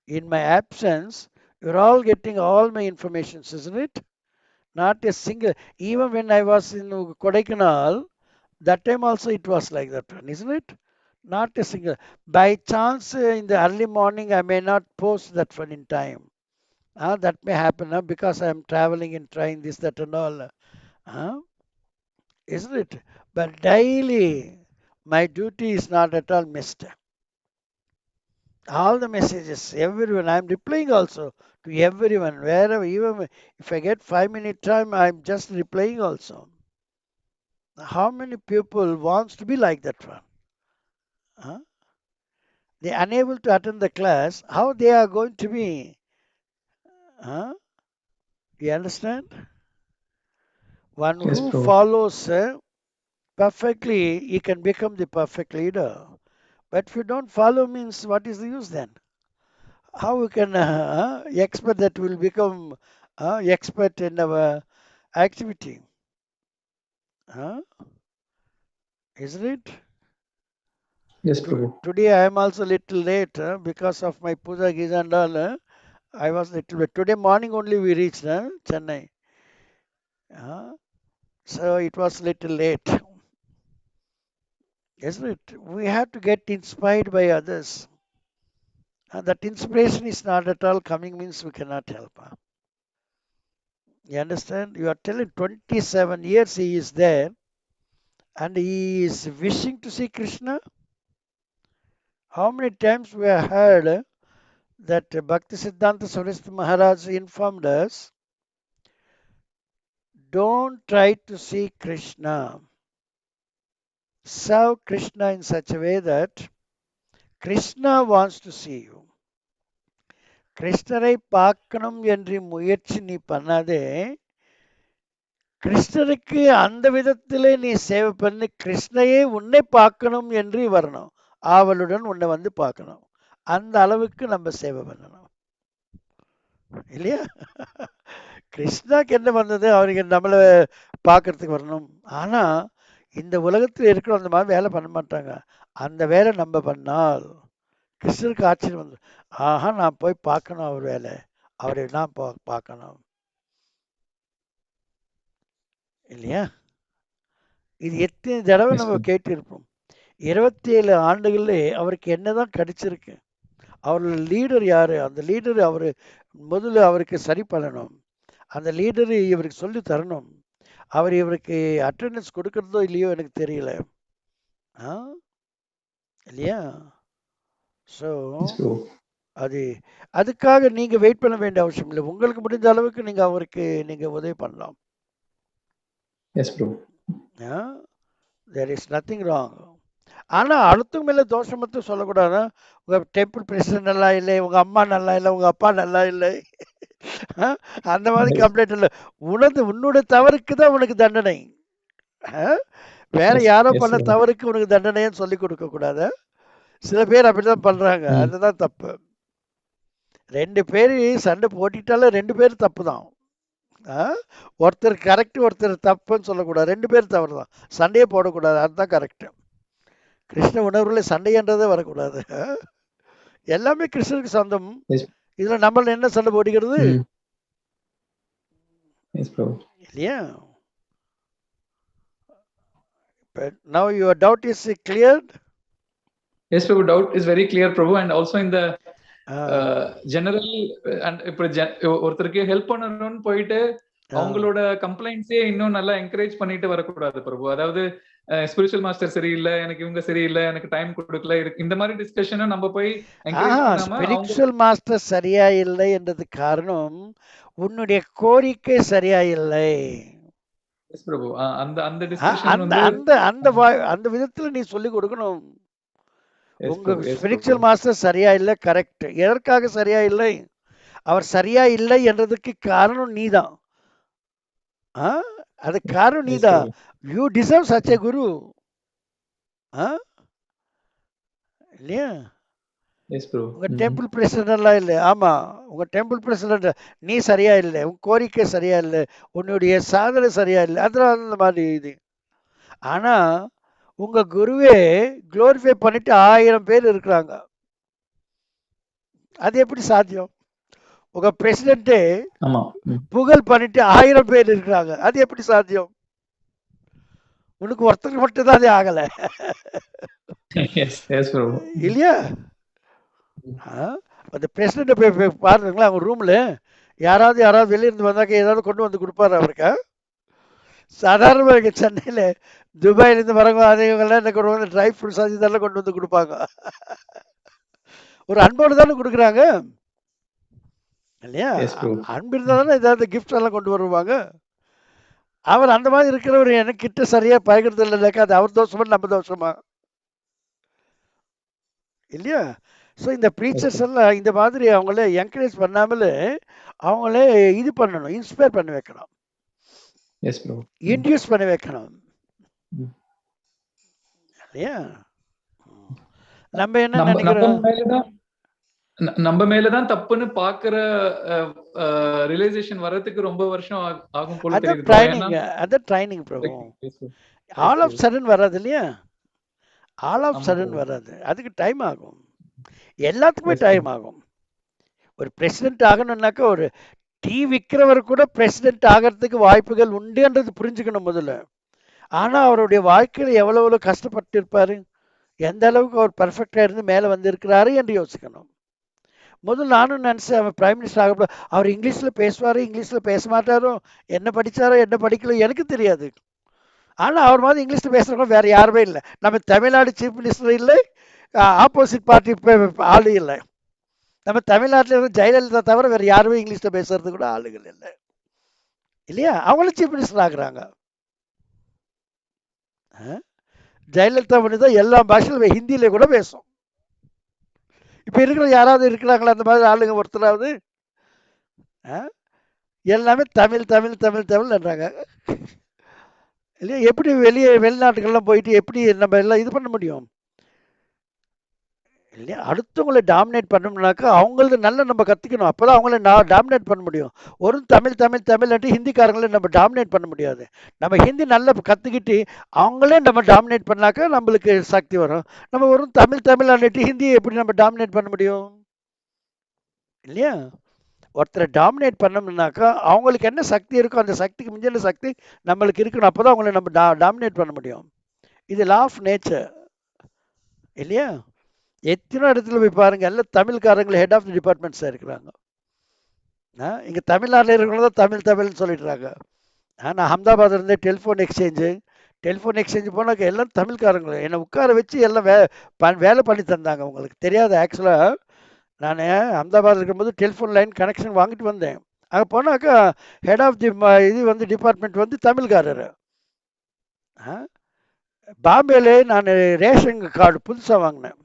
Speaker 1: In my absence, you're all getting all my informations, isn't it? Not a single. Even when I was in Kodaikanal, that time also it was like that one, isn't it? Not a single. By chance, in the early morning, I may not post that one in time. That may happen because I am traveling and trying this, that, and all. Isn't it? But daily, my duty is not at all missed. All the messages, everyone, I'm replying also to everyone, wherever, even if I get 5 minute time, I'm just replying also. How many people wants to be like that one? They unable to attend the class, how they are going to be? You understand? One
Speaker 5: Yes,
Speaker 1: who
Speaker 5: Prabhu.
Speaker 1: follows perfectly, he can become the perfect leader. But if you don't follow, means what is the use then? How we can expect that will become expert in our activity? Isn't it?
Speaker 5: Yes, Prabhu.
Speaker 1: Today I am also little late because of my puja giza and all. I was little bit. Today morning only we reached Chennai. So it was little late. Isn't it? We have to get inspired by others. That inspiration is not at all coming means we cannot help. You understand? You are telling 27 years he is there and he is wishing to see Krishna. How many times we have heard that Bhakti Siddhanta Saraswati Maharaj informed us, don't try to see Krishna. Serve Krishna in such a way that Krishna wants to see you. கிருஷ்ணரை பார்க்கணும் என்று முயற்சி நீ பண்ணாதே, கிருஷ்ணருக்கு அந்த விதத்திலே நீ சேவை பண்ணி கிருஷ்ணையே உன்னை பார்க்கணும் என்று வரணும். ஆவலுடன் உன்னை வந்து பார்க்கணும். அந்த அளவுக்கு நம்ம சேவை பண்ணணும் இல்லையா? கிருஷ்ணாக்கு என்ன வந்தது, அவருக்கு நம்மளை பார்க்கறதுக்கு வரணும். ஆனா இந்த உலகத்தில் இருக்கிற அந்த மாதிரி வேலை பண்ண மாட்டாங்க. அந்த வேலை நம்ம பண்ணால் கிருஷ்ணருக்கு ஆச்சரியம் வந்து, ஆஹா நான் போய் பார்க்கணும், அவர் வேலை அவரை நான் பார்க்கணும் இல்லையா? இது எத்தனை தடவை நம்ம கேட்டிருப்போம். 27 ஆண்டுகளே அவருக்கு என்னதான் கிடைச்சிருக்கு. அவரோட லீடர் யாரு, அந்த லீடர் அவரு முதல்ல அவருக்கு சரி பண்ணணும். அந்த லீடர் இவருக்கு சொல்லி தரணும். அவர் இவருக்கு அட்டெண்டன்ஸ் கொடுக்கறதோ இல்லையோ எனக்கு தெரியல இல்லையா? ஸோ அதுக்காக நீங்க வெயிட் பண்ண வேண்டிய அவசியம் இல்லை. உங்களுக்கு முடிஞ்ச அளவுக்கு நீங்க அவருக்கு நீங்க உதவி பண்ணலாம். there is nothing wrong. ஆனா அடுத்தவங்க மேல தோஷம் மட்டும் சொல்லக்கூடாது. உங்க டெம்பிள் பிரசிடென்ட் நல்லா இல்லை, உங்க அம்மா நல்லா இல்லை, உங்க அப்பா நல்லா இல்லை, அந்த மாதிரி கம்ப்ளைண்ட் இல்லை. உன்னோட தவறுக்கு தான் உனக்கு தண்டனை. வேற யாரோ பண்ண தவறுக்கு உனக்கு தண்டனைன்னு சொல்லி கொடுக்க கூடாது. சில பேர் அப்படிதான் பண்றாங்க, அதுதான் தப்பு. 2 பேர் சண்டை போட்டிட்டாலும் 2 பேர் தப்பு தான். ஒருத்தர் கரெக்ட் ஒருத்தர் தப்புன்னு சொல்லக்கூடாது, 2 பேர் தவறு தான். சண்டையே போடக்கூடாது, அதுதான் கரெக்ட். கிருஷ்ண உணர்வுல சண்டைன்றதே வரக்கூடாது. எல்லாமே கிருஷ்ணருக்கு சொந்தம். இதுல நம்ம என்ன சண்டை போட்டிக்கிறது இல்லையா? Now your doubt is cleared?
Speaker 5: Yes, Prabhu, doubt is very clear, Prabhu, and also in the general and இப்ப ஒருத்தருக்கு ஹெல்ப் பண்ணணும்னு போயிட்டு அவங்களோட கம்ப்ளைண்ட்ஸே இன்னும் நல்லா என்கரேஜ் பண்ணிட்டு வரக்கூடாது பிரபு. அதாவது ஸ்பிரிச்சுவல் மாஸ்டர் சரியில்லை, எனக்கு இவங்க சரியில்லை, எனக்கு டைம் கொடுக்கல, இந்த மாதிரி டிஸ்கஷனை நம்ம போய் என்கரேஜ் பண்ணாம,
Speaker 1: ஸ்பிரிச்சுவல் மாஸ்டர் சரியா இல்லை என்றது காரணம் உன்னுடைய கோரிக்கை சரியா இல்லை
Speaker 5: பிரபு. அந்த அந்த டிஸ்கஷன்
Speaker 1: அந்த விதத்துல நீ சொல்லி கொடுக்கணும். உங்க ஸ்பிரிச்சுவல் மாஸ்டர் சரியா இல்லை, கரெக்ட். எதற்காக சரியா இல்லை? அவர் சரியா இல்லை என்றதுக்கு காரணம் நீதான். அது காரணம் நீதான். யூ டிசர்வ் சச் எ குரு இல்லையா? உங்க டெம்பிள் பிரசிடென்ட் எல்லாம் இல்லை. ஆமா, உங்க டெம்பிள் பிரசிடென்ட் நீ சரியா இல்லை, உங்க கோரிக்கை சரியா இல்லை, உன்னுடைய சாதனை சரியா இல்லை, அதனால அந்த மாதிரி இது. ஆனா உங்க குருவே குளோரிஃபை பண்ணிட்டு 1000 பேர் இருக்கிறாங்க. அது எப்படி சாத்தியம்? உங்க பிரசிடென்ட்டே புகழ் பண்ணிட்டு 1000 பேர் இருக்கிறாங்க, அது எப்படி சாத்தியம்? உனக்கு ஒருத்தர் மட்டும் தான் அது ஆகல இல்லையா? அந்த பிரசிடென்ட் போய் பாருங்களா, அவங்க ரூம்ல யாராவது வெளியிருந்து வந்தாக்க ஏதாவது கொண்டு வந்து கொடுப்பாரு அவருக்கு. சாதாரணமாக சென்னையில துபாயிலிருந்து வரவங்க அதிகங்கள்லாம் என்ன கொண்டு ட்ரை ஃப்ரூட்ஸ் அது இதெல்லாம் கொண்டு வந்து கொடுப்பாங்க. ஒரு அன்போடு தானே கொடுக்குறாங்க இல்லையா? அன்பு இருந்தால் தானே ஏதாவது கிஃப்ட் எல்லாம் கொண்டு வருவாங்க. அவர் அந்த மாதிரி இருக்கிறவர் எனக்கு கிட்ட சரியா பழகிறது இல்லைனாக்கா அது அவர் தோஷமா நம்ம தோஷமா இல்லையா? ஸோ இந்த ப்ரீச்சர்ஸ் எல்லாம் இந்த மாதிரி அவங்கள என்கரேஜ் பண்ணாமலே அவங்களே இது பண்ணணும், இன்ஸ்பயர் பண்ணி வைக்கணும், இன்டியூஸ் பண்ணி வைக்கணும் இல்லையா? நம்ம என்ன நினைக்கிறோம்,
Speaker 5: நம்ம மேலதான் தப்புன்னு பாக்குற ரியலைசேஷன் வரதுக்கு ரொம்ப வருஷம் ஆகும் போல தெரியுது.
Speaker 1: அது training Prabhu. All of sudden வராது இல்லையா? ஆல் ஆஃப் சடன் வராது, அதுக்கு டைம் ஆகும். எல்லாத்துக்குமே டைம் ஆகும். ஒரு பிரசிடென்ட் ஆகணும்னாக்கா ஒரு டீ விற்கிறவர் கூட பிரசிடென்ட் ஆகிறதுக்கு வாய்ப்புகள் உண்டுன்றது புரிஞ்சுக்கணும் முதல்ல. ஆனா அவருடைய வாழ்க்கையில எவ்வளவு கஷ்டப்பட்டு இருப்பாரு, எந்த அளவுக்கு அவர் பர்ஃபெக்டா இருந்து மேல வந்திருக்கிறாரு என்று யோசிக்கணும். முதல்ல நானும் நினச்சேன் அவர் பிரைம் மினிஸ்டர் ஆக அவர் இங்கிலீஷில் பேசுவார், இங்கிலீஷில் பேச மாட்டாரோ, என்ன படித்தாரோ என்ன படிக்கல எனக்கு தெரியாது. ஆனால் அவர் மாதிரி இங்கிலீஷில் பேசுகிறவங்க வேறு யாருமே இல்லை. நம்ம தமிழ்நாடு சீஃப் மினிஸ்டர் இல்லை, ஆப்போசிட் பார்ட்டி ஆளு இல்லை. நம்ம தமிழ்நாட்டில் இருந்து ஜெயலலிதா தவிர வேறு யாருமே இங்கிலீஷில் பேசுறது கூட ஆளுகள் இல்லை இல்லையா? அவங்களும் சீஃப் மினிஸ்டர் ஆகுறாங்க. ஜெயலலிதா பண்ணி தான் எல்லா பாஷையிலும் ஹிந்தியில கூட பேசும். இப்போ இருக்கிற யாராவது இருக்கிறாங்களா அந்த மாதிரி ஆளுங்க ஒருத்தராவது? எல்லாமே தமிழ் தமிழ் தமிழ் தமிழ்ன்றாங்க இல்லையா? எப்படி வெளிநாட்டுக்கெல்லாம் போயிட்டு எப்படி நம்ம எல்லாம் இது பண்ண முடியும் இல்லையா? அடுத்தவங்களை டாமினேட் பண்ணணும்னாக்கா அவங்களது நல்லா நம்ம கற்றுக்கணும். அப்போ தான் அவங்கள டாமினேட் பண்ண முடியும். ஒரு தமிழ் தமிழ் தமிழ்ன்ட்டு ஹிந்திக்காரங்களே நம்ம டாமினேட் பண்ண முடியாது. நம்ம ஹிந்தி நல்லா கற்றுக்கிட்டு அவங்களே நம்ம டாமினேட் பண்ணாக்கா நம்மளுக்கு சக்தி வரும். நம்ம ஒரு தமிழ் தமிழ்ன்ட்டு ஹிந்தியை எப்படி நம்ம டாமினேட் பண்ண முடியும் இல்லையா? ஒருத்தரை டாமினேட் பண்ணோம்னாக்கா அவங்களுக்கு என்ன சக்தி இருக்கோ அந்த சக்திக்கு மிஞ்சின சக்தி நம்மளுக்கு இருக்கணும். அப்போ தான் அவங்கள நம்ம டாமினேட் பண்ண முடியும். இது லா ஆஃப் நேச்சர் இல்லையா? எத்தனை இடத்துல போய் பாருங்க, எல்லாம் தமிழ்காரங்களை ஹெட் ஆஃப் தி டிபார்ட்மெண்ட்ஸாக இருக்கிறாங்க. இங்கே தமிழ்நாட்டில் இருக்கிறவங்க தான் தமிழ் தமிழ்னு சொல்லிடுறாங்க. நான் அஹமதாபாத் இருந்தே டெலிஃபோன் எக்ஸ்சேஞ்சு போனாக்க எல்லாம் தமிழ்காரங்க என்னை உட்கார வச்சு எல்லாம் வேலை பண்ணி தந்தாங்க. உங்களுக்கு தெரியாது, ஆக்சுவலாக நான் அஹமதாபாத் இருக்கும்போது டெலிஃபோன் லைன் கனெக்ஷன் வாங்கிட்டு வந்தேன். அங்கே போனாக்கா ஹெட் ஆஃப் தி இது டிபார்ட்மெண்ட் தமிழ்காரர். பாம்பேலே நான் ரேஷன் கார்டு புதுசாக வாங்கினேன்.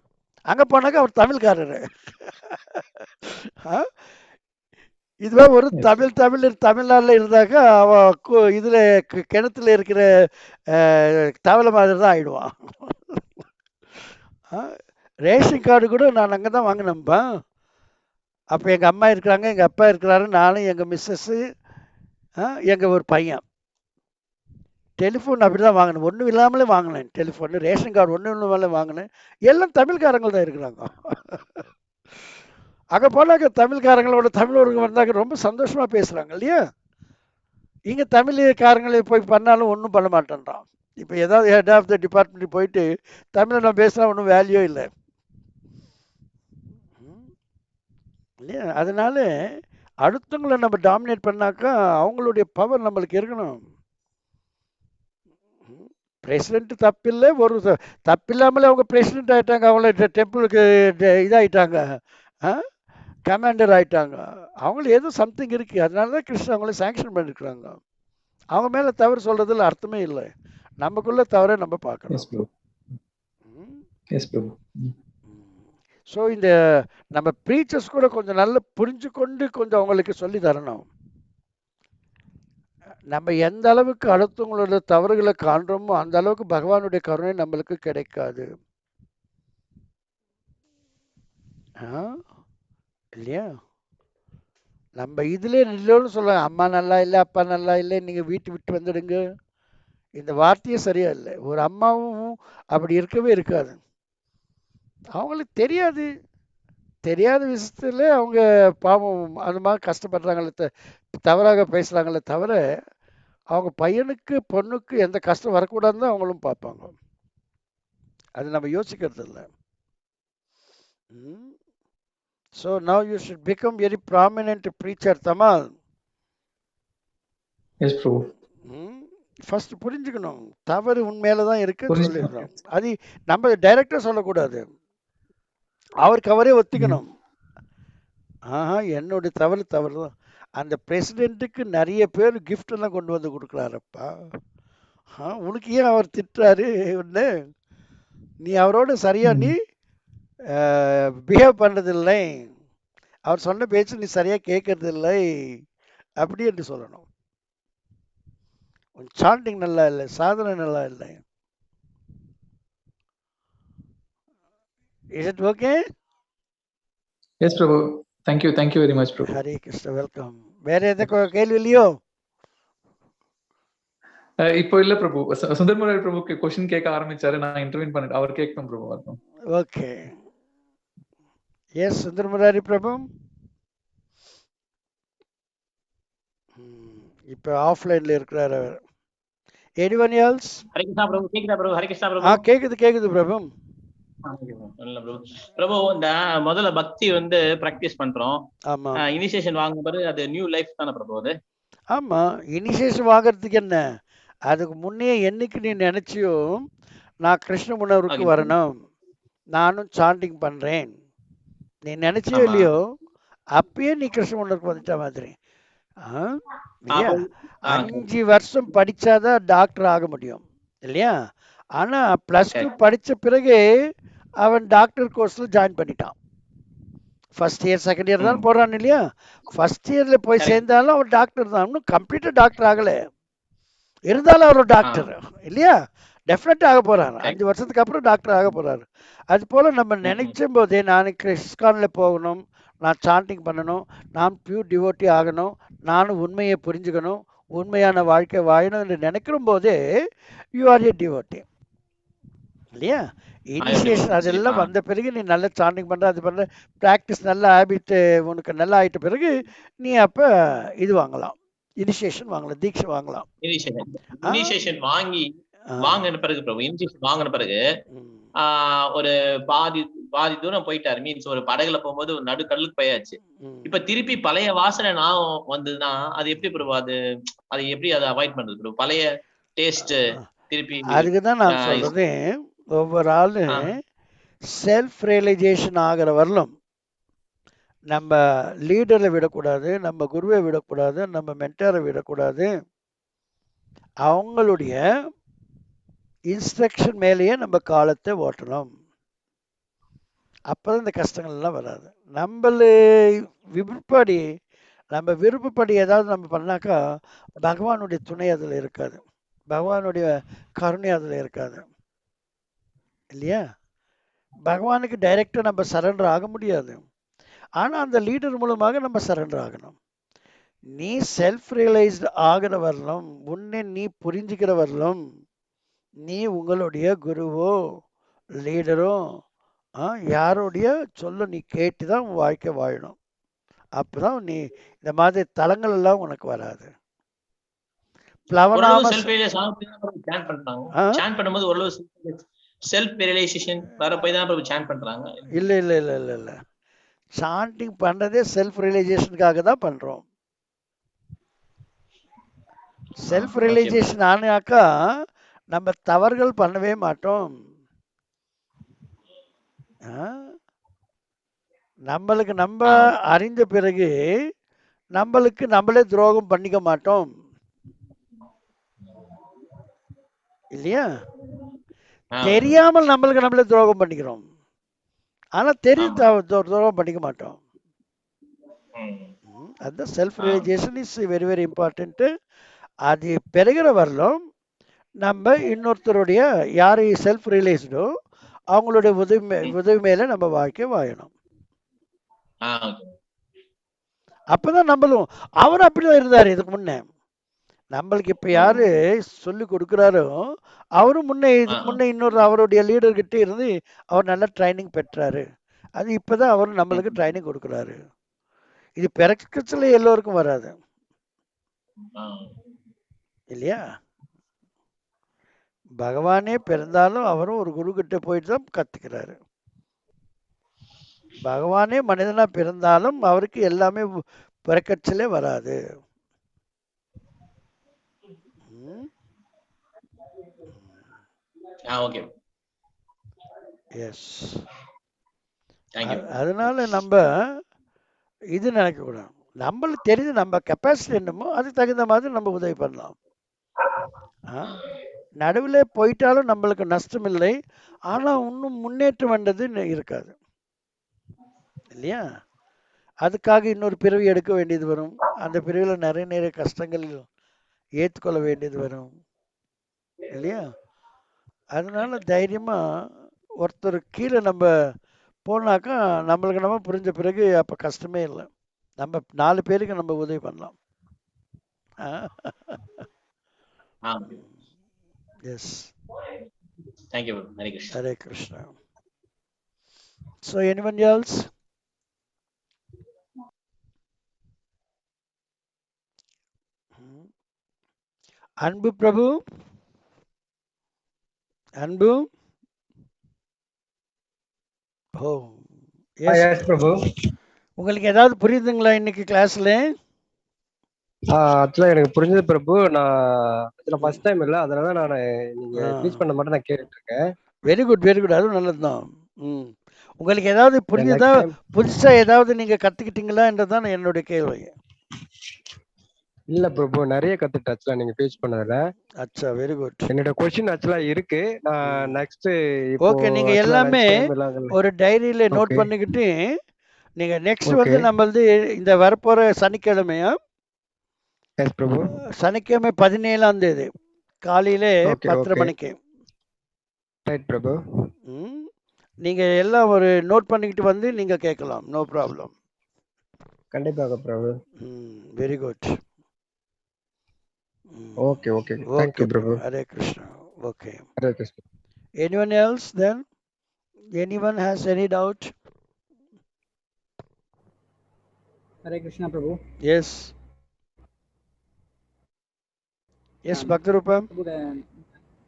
Speaker 1: அங்கே போனாக்கா அவர் தமிழ்காரர். இதுவே ஒரு தமிழ்நாட்டில் இருந்தாக்கா அவன் இதில் கிணத்துல இருக்கிற தவளை மாதிரி தான் ஆயிடுவான். ரேஷன் கார்டு கூட நான் அங்கே தான் வாங்கினேன்ப்பா. அப்போ எங்கள் அம்மா இருக்கிறாங்க, எங்கள் அப்பா இருக்கிறாரு, நானும் எங்கள் மிஸ்ஸஸ்ஸு, எங்கள் ஒரு பையன். டெலிஃபோன் அப்படி தான் வாங்கினேன், ஒன்றும் இல்லாமலே வாங்கினேன் டெலிஃபோனு. ரேஷன் கார்டு ஒன்றும் இல்லாமலே வாங்கினேன். எல்லாம் தமிழ்காரங்கள் தான் இருக்கிறாங்க. அங்கே போனாக்க தமிழ்காரங்களோட தமிழர்கள் வந்தாக்க ரொம்ப சந்தோஷமாக பேசுகிறாங்க இல்லையா? இங்கே தமிழ்காரங்களை போய் பண்ணாலும் ஒன்றும் பண்ண மாட்டேன்றான். இப்போ ஏதாவது ஹெட் ஆஃப் த டிபார்ட்மெண்ட் போயிட்டு தமிழில் நம்ம பேசினா ஒன்றும் வேல்யூ இல்லை இல்லையா? அதனால அடுத்தவங்களை நம்ம டாமினேட் பண்ணாக்கா அவங்களுடைய பவர் நம்மளுக்கு இருக்கணும். பிரசிடென்ட் தப்பில்லை, ஒரு தப்பில்லாமலே அவங்க பிரசிடென்ட் ஆகிட்டாங்க, அவங்கள டெம்பிளுக்கு இதாகிட்டாங்க, கமாண்டர் ஆகிட்டாங்க. அவங்களுக்கு ஏதோ சம்திங் இருக்குது. அதனால தான் கிருஷ்ணன் அவங்கள சாங்ஷன் பண்ணியிருக்கிறாங்க. அவங்க மேலே தவறு சொல்கிறதுல அர்த்தமே இல்லை. நமக்குள்ள தவறை நம்ம பார்க்கணும். ஸோ இந்த நம்ம ப்ரீச்சர்ஸ் கூட கொஞ்சம் நல்லா புரிஞ்சு கொண்டு கொஞ்சம் அவங்களுக்கு சொல்லி தரணும். நம்ம எந்த அளவுக்கு அடுத்தவங்களோட தவறுகளை காண்றோமோ அந்த அளவுக்கு பகவானுடைய கருணை நம்மளுக்கு கிடைக்காது இல்லையா? நம்ம இதுல இல்லைன்னு சொல்லுவாங்க, அம்மா நல்லா இல்லை, அப்பா நல்லா இல்லை, நீங்க வீட்டு விட்டு வந்துடுங்க. இந்த வார்த்தையே சரியா இல்லை. ஒரு அம்மாவும் அப்படி இருக்கவே இருக்காது. அவங்களுக்கு தெரியாத விஷயத்துல அவங்க பாவம் அந்த மாதிரி கஷ்டப்படுறாங்களே, தவறாக பேசுறாங்களே தவிர அவங்க பையனுக்கு பொண்ணுக்கு எந்த கஷ்டம் வரக்கூடாதுன்னு தான் அவங்களும் பார்ப்பாங்க. அது நம்ம யோசிக்கிறது இல்லை. So now you should become very prominent preacher, Tamal.
Speaker 5: Yes, bro.
Speaker 1: First புரிஞ்சுக்கணும், தவறு உண்மையில தான் இருக்குன்னு சொல்லிடணும். அது நம்ம டைரக்டா சொல்லக்கூடாது, அவருக்கு அவரே ஒத்துக்கணும். என்னுடைய தவறு தான். அந்த பிரசிடென்ட்டுக்கு நிறைய பேர் கிஃப்ட் எல்லாம் கொண்டு வந்து கொடுக்குறாருப்பா. உனக்கு ஏன் அவர் திட்டுறாரு? ஒன்று நீ அவரோட சரியா நீ பிஹேவ் பண்ணுறதில்லை, அவர் சொன்ன பேச்சு நீ சரியா கேட்கறதில்லை அப்படி என்று சொல்லணும். சாண்டிங் நல்லா இல்லை, சாதனை நல்லா இல்லை. Is it okay?
Speaker 5: Yes, Prabhu. Thank you very much, Prabhu.
Speaker 1: Hare Krishna, welcome. வேற எந்த கேள்வி இல்லையோ?
Speaker 5: இப்போ இல்ல பிரபு. சுந்தர்முராரி பிரபு क्वेश्चन கேட்க ஆரம்பிச்சாரு, நான் இன்டர்வியூ பண்ணிட்டு அவர் கேட்கணும் பிரபு. வரணும்.
Speaker 1: ஓகே. எஸ் சுந்தர்முராரி பிரபு. இப்போ ஆஃப்லைன்ல இருக்கிறார் அவர். Anyone else?
Speaker 3: ஹரி கிருஷ்ணா பிரபு. கேக்குதா பிரபு? ஹரி கிருஷ்ணா பிரபு.
Speaker 1: கேக்குது பிரபு.
Speaker 3: நல்ல பிரபு. பிரபு இந்த முதல்ல பக்தி வந்து பிராக்டிஸ் பண்றோம்.
Speaker 1: ஆமா
Speaker 3: இனிஷியேஷன் வாங்கும்போது அது நியூ லைஃப் தானே பிரபு அது?
Speaker 1: ஆமா இனிஷியேஷன் வாங்குறதுக்கு என்ன, அதுக்கு முன்னே என்னைக்கு நீ நினைச்சியோ நான் கிருஷ்ண உணர்வுக்கு
Speaker 3: ஓகே.
Speaker 1: வரணும், நானும் சாண்டிங் பண்றேன், நீ நினைச்சியோ
Speaker 3: ஆமா.
Speaker 1: இல்லையோ அப்பயே நீ கிருஷ்ண உணர்வுக்கு வந்துட்ட மாதிரி. ஆ? இல்லையா?
Speaker 3: அப்போ
Speaker 1: 5 வருஷம் படிச்சாதான் டாக்டர் ஆக முடியும் இல்லையா? ஆனா +2
Speaker 3: correct.
Speaker 1: படிச்ச பிறகு அவன் டாக்டர் கோர்ஸ்ல ஜாயின் பண்ணிட்டான். ஃபர்ஸ்ட் இயர் செகண்ட் இயர் தான் போறான் இல்லையா? ஃபர்ஸ்ட் இயர்ல போய்
Speaker 3: Correct.
Speaker 1: சேர்ந்தாலும் அவர் டாக்டர் தான், இன்னும் கம்ப்ளீட்டா டாக்டர் ஆகல, இருந்தாலும் அவர் ஒரு டாக்டர் இல்லையா? டெஃபினட்டா ஆக போறாரு,
Speaker 3: Correct.
Speaker 1: 5 வருஷத்துக்கு அப்புறம் டாக்டர் ஆக போறாரு. அது போல நம்ம நினைச்சும் போதே நான் கிறிஸ்கான்ல போகணும், நான் சாண்டிங் பண்ணணும், நான் பியூர் டிவோட்டி ஆகணும், நானும் உண்மையை புரிஞ்சுக்கணும், உண்மையான வாழ்க்கை வாழணும் என்று நினைக்கிற போதே யூ ஆர் ஏ டிவோட்டி இல்லையா? இனிஷியேஷன் அதெல்லாம் வந்த பிறகு நீ நல்ல சாண்டிங் பண்ற, அது பண்ற, ப்ராக்டிஸ் நல்ல ஹேபிட் உனக்கு நல்லா ஆயிட்ட பிறகு நீ அப்ப இது வாங்கலாம், இனிஷியேஷன் வாங்கலாம், தீட்சை வாங்கலாம்.
Speaker 3: இனிஷியேஷன்
Speaker 1: ஆ.
Speaker 3: வாங்கின பிறகு பிரபு, இனிஷியேஷன் வாங்கின பிறகு
Speaker 1: ம்.
Speaker 3: ஒரு பாதி பாதி தூரம் போயிட்டாரு. மீன்ஸ் ஒரு படகுல போகும்போது ஒரு நடுக்கடலுக்கு போயாச்சு.
Speaker 1: ம்.
Speaker 3: இப்ப திருப்பி பழைய வாசனை நான் வந்ததுன்னா அது எப்படி பிரபு? அது எப்படி அதை அவாய்ட் பண்றது பிரபு? பழைய டேஸ்ட் திருப்பி
Speaker 1: அதுக்கு தான் நான் சொல்றது, ஒவ்வொரு ஆளு செல்ஃப் ரியலைசேஷன் ஆகிற வரலும் நம்ம லீடரை விடக்கூடாது, நம்ம குருவை விடக்கூடாது, நம்ம மென்டரை விடக்கூடாது, அவங்களுடைய இன்ஸ்ட்ரக்ஷன் மேலேயே நம்ம காலத்தை ஓட்டணும். அப்பதான் இந்த கஷ்டங்கள் எல்லாம் வராது. நம்ம விருப்பப்படி ஏதாவது நம்ம பண்ணாக்கா பகவானுடைய துணை அதுல இருக்காது, பகவானுடைய கருணை அதுல இருக்காது இல்லையா? பகவானுக்கு டைரக்டா நம்ம சரண்டர் ஆக முடியாது, ஆனா அந்த லீடர் மூலமாக நம்ம சரண்டர் ஆகணும். நீ செல்ஃப் ரியலைஸ்டு ஆகிற வரலும், உன்னை நீ புரிஞ்சுக்கிற வரலும், நீ உங்களுடைய குருவோ லீடரோ யாருடைய சொல்ல நீ கேட்டு தான் உன் வாழ்க்கை வாழணும். அப்பதான் நீ இந்த மாதிரி தலங்கள் எல்லாம் உனக்கு வராது. பிளவனாம இல்ல இல்ல இல்ல இல்ல இல்ல சாண்டிங் பண்றதே செல்ஃப் ரியலைசேஷனுக்காக தான் பண்றோம். செல்ஃப் ரியலைசேஷன் ஆனாக்கா நம்ம தவறுகள் பண்ணவே மாட்டோம். நம்மளுக்கு நம்ம அறிந்த பிறகு நம்மளுக்கு நம்மளே துரோகம் பண்ணிக்க மாட்டோம் இல்லையா? தெரியாமல் நம்மளுக்கு நம்மளே துரோகம் பண்ணிக்கிறோம், ஆனா தெரியும் துரோகம் பண்ணிக்க மாட்டோம். அந்த self realisation is very very important. அது பெருகிற வரலும் நம்ம இன்னொருத்தருடைய யாரை செல்ஃப் ரியலைஸ்டோ அவங்களுடைய உதவி மேல நம்ம வாழ்க்கை வாழணும். அப்பதான் நம்மளும், அவர் அப்படிதான் இருந்தாரு இதுக்கு முன்னே, நம்மளுக்கு இப்ப யாரு சொல்லி கொடுக்குறாரோ அவரும் இதுக்கு முன்னே இன்னொரு அவருடைய லீடர் கிட்ட இருந்து அவர் நல்ல ட்ரைனிங் பெற்றாரு, அது இப்பதான் அவரும் நம்மளுக்கு ட்ரைனிங் கொடுக்குறாரு. இது பிறக்கத்துல எல்லோருக்கும் வராது இல்லையா? பகவானே பிறந்தாலும் அவரும் ஒரு குரு கிட்ட போயிட்டு தான் கத்துக்கிறாரு. பகவானே மனிதனா பிறந்தாலும் அவருக்கு எல்லாமே பிறக்கச்சிலே வராது. எஸ், அதனால நம்ம இது நினைக்க கூடாது, நம்மளுக்கு தெரிஞ்சு நம்ம கெப்பாசிட்டி என்னமோ அதுக்கு தகுந்த மாதிரி நம்ம உதவி பண்ணலாம். நடுவில் போயிட்டாலும் நம்மளுக்கு நஷ்டம் இல்லை, ஆனா இன்னும் முன்னேற்றம் வந்தது இருக்காது இல்லையா? அதுக்காக இன்னொரு பிறவி எடுக்க வேண்டியது வரும், அந்த பிறவியில் நிறைய நிறைய கஷ்டங்கள் ஏற்றுக்கொள்ள வேண்டியது வரும் இல்லையா? அதனால தைரியமா ஒருத்தர் கீழே நம்ம போனாக்கா நம்மளுக்கு நம்ம புரிஞ்ச பிறகு அப்ப கஷ்டமே இல்லை, நம்ம 4 பேருக்கு நம்ம உதவி பண்ணலாம். Yes,
Speaker 3: thank you, Hare Krishna.
Speaker 1: Hare Krishna. So anyone else? அன்பு பிரபு, அன்பு ஓ எஸ்
Speaker 6: yes பிரபு.
Speaker 1: உங்களுக்கு ஏதாவது புரியுதுங்களா இன்னைக்கு கிளாஸ்ல?
Speaker 6: ஆக்சுவலா எனக்கு புரிஞ்சது பிரபு. நான் இதுல ஃபர்ஸ்ட் டைம் இல்ல, அதனால நான் நீங்க டீச் பண்ண மட்டும் நான் கேட்டுட்டு இருக்கேன்.
Speaker 1: வெரி குட் வெரி குட், அதுவும் நல்லதுதான். ம் உங்களுக்கு ஏதாவது புரிஞ்சுதா?
Speaker 6: நெக்ஸ்ட் டைம்
Speaker 1: புதுசா ஏதாவது நீங்க கத்துக்கிட்டீங்களான்றதுதான் என்னுடைய கேள்வி.
Speaker 6: இல்ல பிரபு, நிறைய கத்துட்டேன் ஆக்சுவலா நீங்க டீச் பண்ணதுல.
Speaker 1: அச்சா வெரி குட்.
Speaker 6: என்னோட கொஸ்டின் ஆக்சுவலா இருக்கு. நான் நெக்ஸ்ட் இப்போ
Speaker 1: ஓகே, நீங்க
Speaker 6: ஆக்சுவலா
Speaker 1: எல்லாமே
Speaker 6: லஞ்ச் டைம் இல்லாங்கல்ல.
Speaker 1: ஒரு டைரியில நோட்
Speaker 6: ஓகே
Speaker 1: பண்ணிக்கிட்டு நீங்க நெக்ஸ்ட்
Speaker 6: ஓகே
Speaker 1: வந்து நம்மளது இந்த வரப்போற சனிக்கிழமையா,
Speaker 6: எஸ் பிரபு.
Speaker 1: சனிக்கிழமை 17ஆம் தேதி காலையில
Speaker 6: ஓகே
Speaker 1: 10:30
Speaker 6: ஓகே
Speaker 1: மணிக்கு.
Speaker 6: ரைட் பிரபு.
Speaker 1: ம், நீங்க எல்லாம் ஒரு நோட் பண்ணிக்கிட்டு வந்து நீங்க கேட்கலாம், நோ ப்ராப்ளம்.
Speaker 6: கண்டிப்பாக Prabhu.
Speaker 1: Very good.
Speaker 6: Okay okay
Speaker 1: okay
Speaker 6: thank you Prabhu.
Speaker 1: Hare Krishna. Okay,
Speaker 6: Hare Krishna.
Speaker 1: anyone else then? Anyone has any doubt?
Speaker 4: Hare Krishna Prabhu.
Speaker 1: Yes. Yes, Bhaktarupam.
Speaker 4: Prabhu,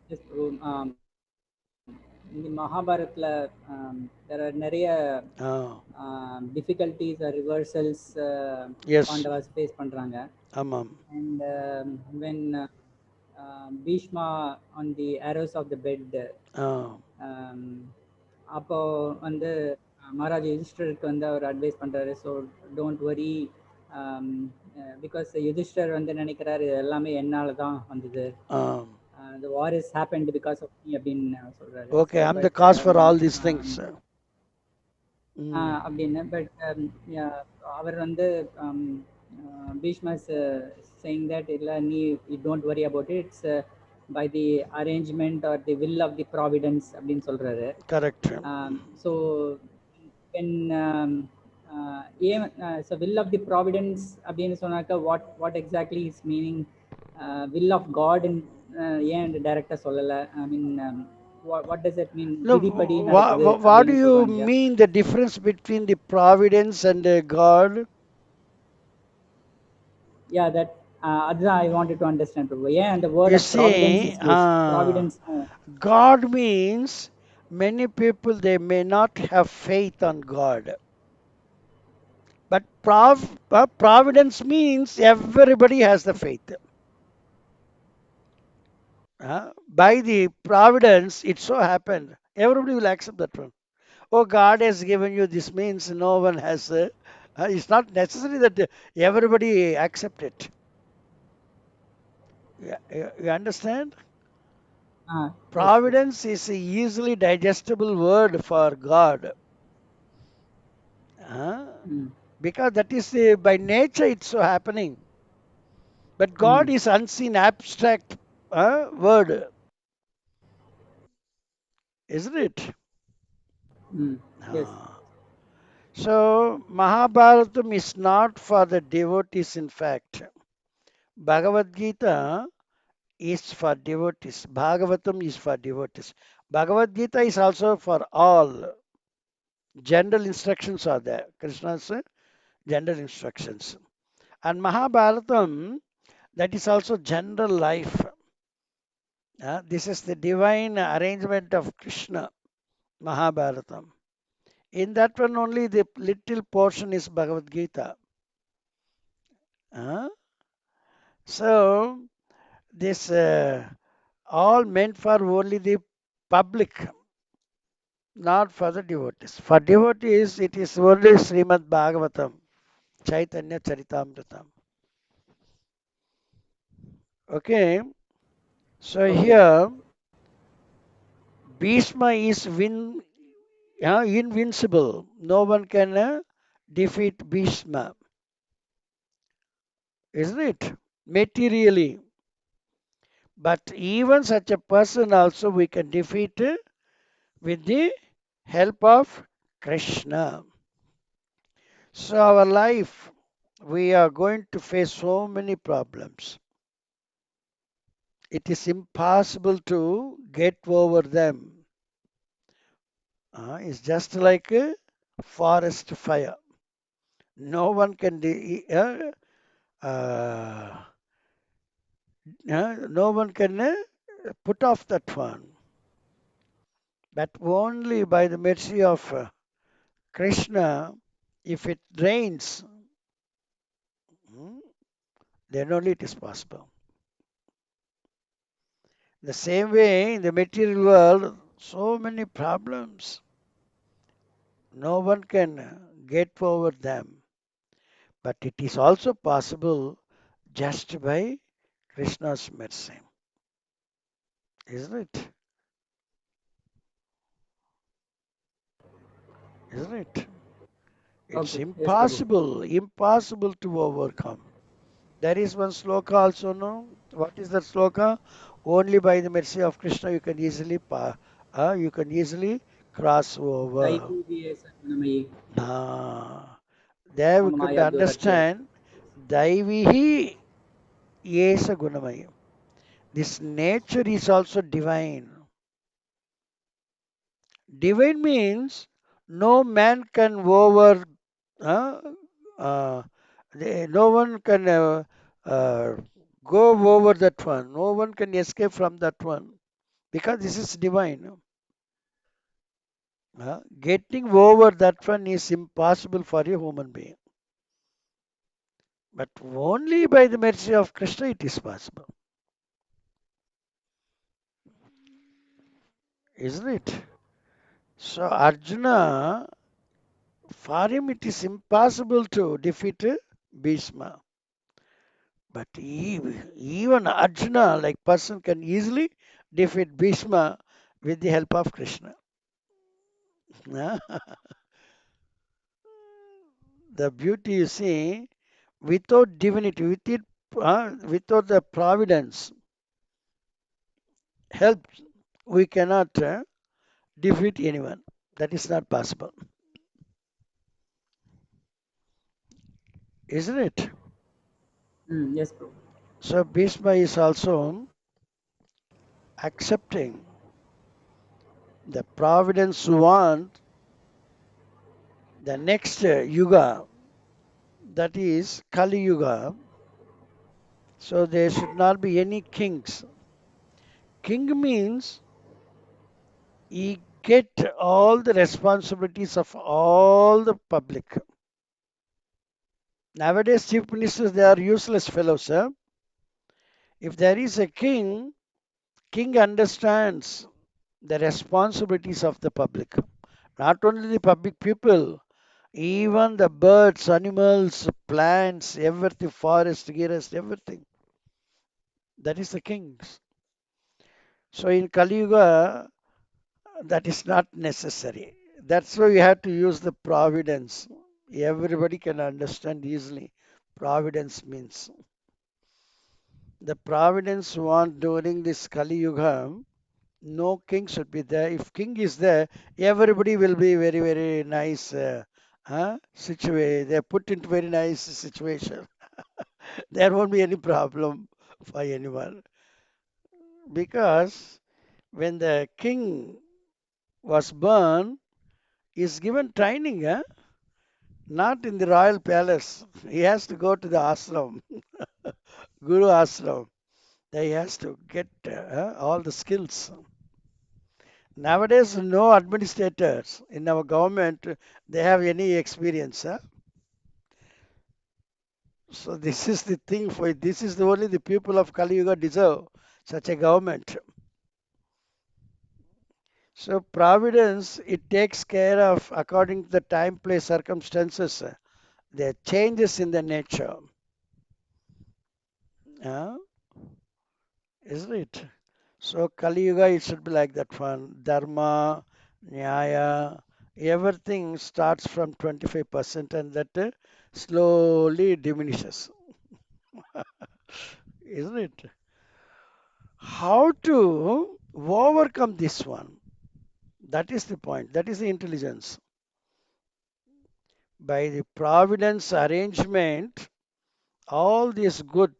Speaker 4: yes, Prabhu. In the Mahabharata, there are நிறைய difficulties or reversals
Speaker 1: Yes.
Speaker 4: Pandavas face பண்றாங்க.
Speaker 1: ஆமாம்.
Speaker 4: And when Bhishma on the arrows of the bed, அப்போ வந்து மகாராஜா யுதிஷ்டருக்கு வந்து அவர் advice பண்றாரு, so don't worry because Yudhishthira வந்து நினைக்கிறாரு எல்லாமே என்னால தான் வந்தது, the war has happened because of me அப்படின்னு சொல்றாரு.
Speaker 1: Okay, I am the cause for all these things.
Speaker 4: அப்படின்னு. பட் அவர் வந்து Bhishma is saying that இல்ல நீ don't worry about it, it's by the arrangement or the will of the providence அப்படின்னு சொல்றாரு.
Speaker 1: Correct.
Speaker 4: So when so will of the providence அப்படின்னு சொன்னாக்க what exactly is meaning? Will of God ஏன் டைரக்டா சொல்லல? I mean what does that mean?
Speaker 1: No, what do you mean the difference between the providence and God?
Speaker 4: Yeah, that I wanted to understand. Yeah, and the word of providence is used. Providence.
Speaker 1: God means many people, they may not have faith on God. But providence means everybody has the faith. By the providence, it so happened. Everybody will accept that one. Oh, God has given you this, means no one has. It's not necessary that everybody accept it. You understand? Providence is an easily digestible word for God. Because that is by nature it's so happening. But God is unseen, abstract word. Isn't it?
Speaker 4: Yes.
Speaker 1: So Mahabharatam is not for the devotees, in fact. Bhagavad Gita is for devotees. Bhagavatam is for devotees. Bhagavad Gita is also for all. General instructions are there. Krishna's general instructions. And Mahabharatam, that is also general life. This is the divine arrangement of Krishna, Mahabharatam. In that one only the little portion is Bhagavad Gita. So this all meant for only the public, not for the devotees. For devotees, it is only Srimad Bhagavatam, Chaitanya Charitamrita. Okay, so here Bhishma is invincible. No one can defeat Bhishma, isn't it? Materially. But even such a person also we can defeat with the help of Krishna. So our life, we are going to face so many problems. It is impossible to get over them. It's just like a forest fire. No one can no one can put off that one. But only by the mercy of Krishna, if it rains, then only it is possible. The same way, in the material world, so many problems. No one can get over them. But it is also possible just by Krishna's mercy. Isn't it? Isn't it? It's
Speaker 4: Okay. Yes, Prabhu.
Speaker 1: impossible to overcome. There is one sloka also, no? What is that sloka? Only by the mercy of Krishna you can easily cross over.
Speaker 4: Daivi Gunamayi.
Speaker 1: Ah, there we
Speaker 4: Mama
Speaker 1: could
Speaker 4: Maya Durachya.
Speaker 1: understand Daivihi Yesa Gunamaya. This nature is also divine. Divine means no man can over, uh, uh, no one can uh, go over that one. No one can escape from that one because this is divine. Getting over that one is impossible for a human being. But only by the mercy of Krishna it is possible. Isn't it? So Arjuna, for him it is impossible to defeat Bhishma. But even Arjuna, like person, can easily defeat Bhishma with the help of Krishna. The beauty you see, without divinity, without the providence help, we cannot defeat anyone. That is not possible, isn't it?
Speaker 4: Yes, Prabhu.
Speaker 1: So Bhishma is also accepting the providence want the next yuga, that is Kali Yuga. So there should not be any kings. King means he get all the responsibilities of all the public. Nowadays, chief ministers, they are useless fellows. If there is a king, king understands the responsibilities of the public. Not only the public people, even the birds, animals, plants, everything, forest, forest, everything. That is the kings. So in Kali Yuga, that is not necessary. That's why we have to use the providence. Everybody can understand easily. Providence means the providence want during this Kali Yuga. No king should be there. If king is there, everybody will be very very nice. Situation. They are put into very nice situation. There won't be any problem for anyone because when the king was born, is given training, not in the royal palace. He has to go to the ashram, Guru ashram. There he has to get all the skills. Nowadays, no administrators in our government they have any experience. So this is the thing for this is the only the people of Kali Yuga deserve such a government. So providence it takes care of according to the time, place, circumstances. The changes in the nature. Isn't it? So Kali Yuga, it should be like that one. Dharma, Nyaya, everything starts from 25% and that slowly diminishes. Isn't it? How to overcome this one? That is the point. That is the intelligence. By the providence arrangement, all these good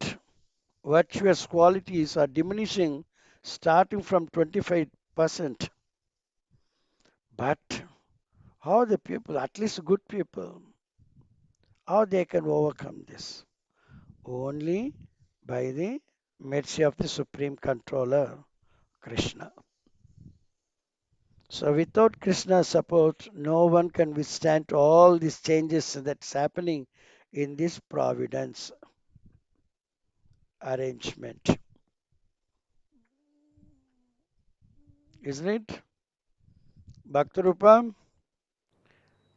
Speaker 1: virtuous qualities are diminishing starting from 25%. But how the people, at least good people, how they can overcome this? Only by the mercy of the Supreme Controller, Krishna. So without Krishna's support, no one can withstand all these changes that's happening in this providence arrangement. Isn't it? Bhaktarupa,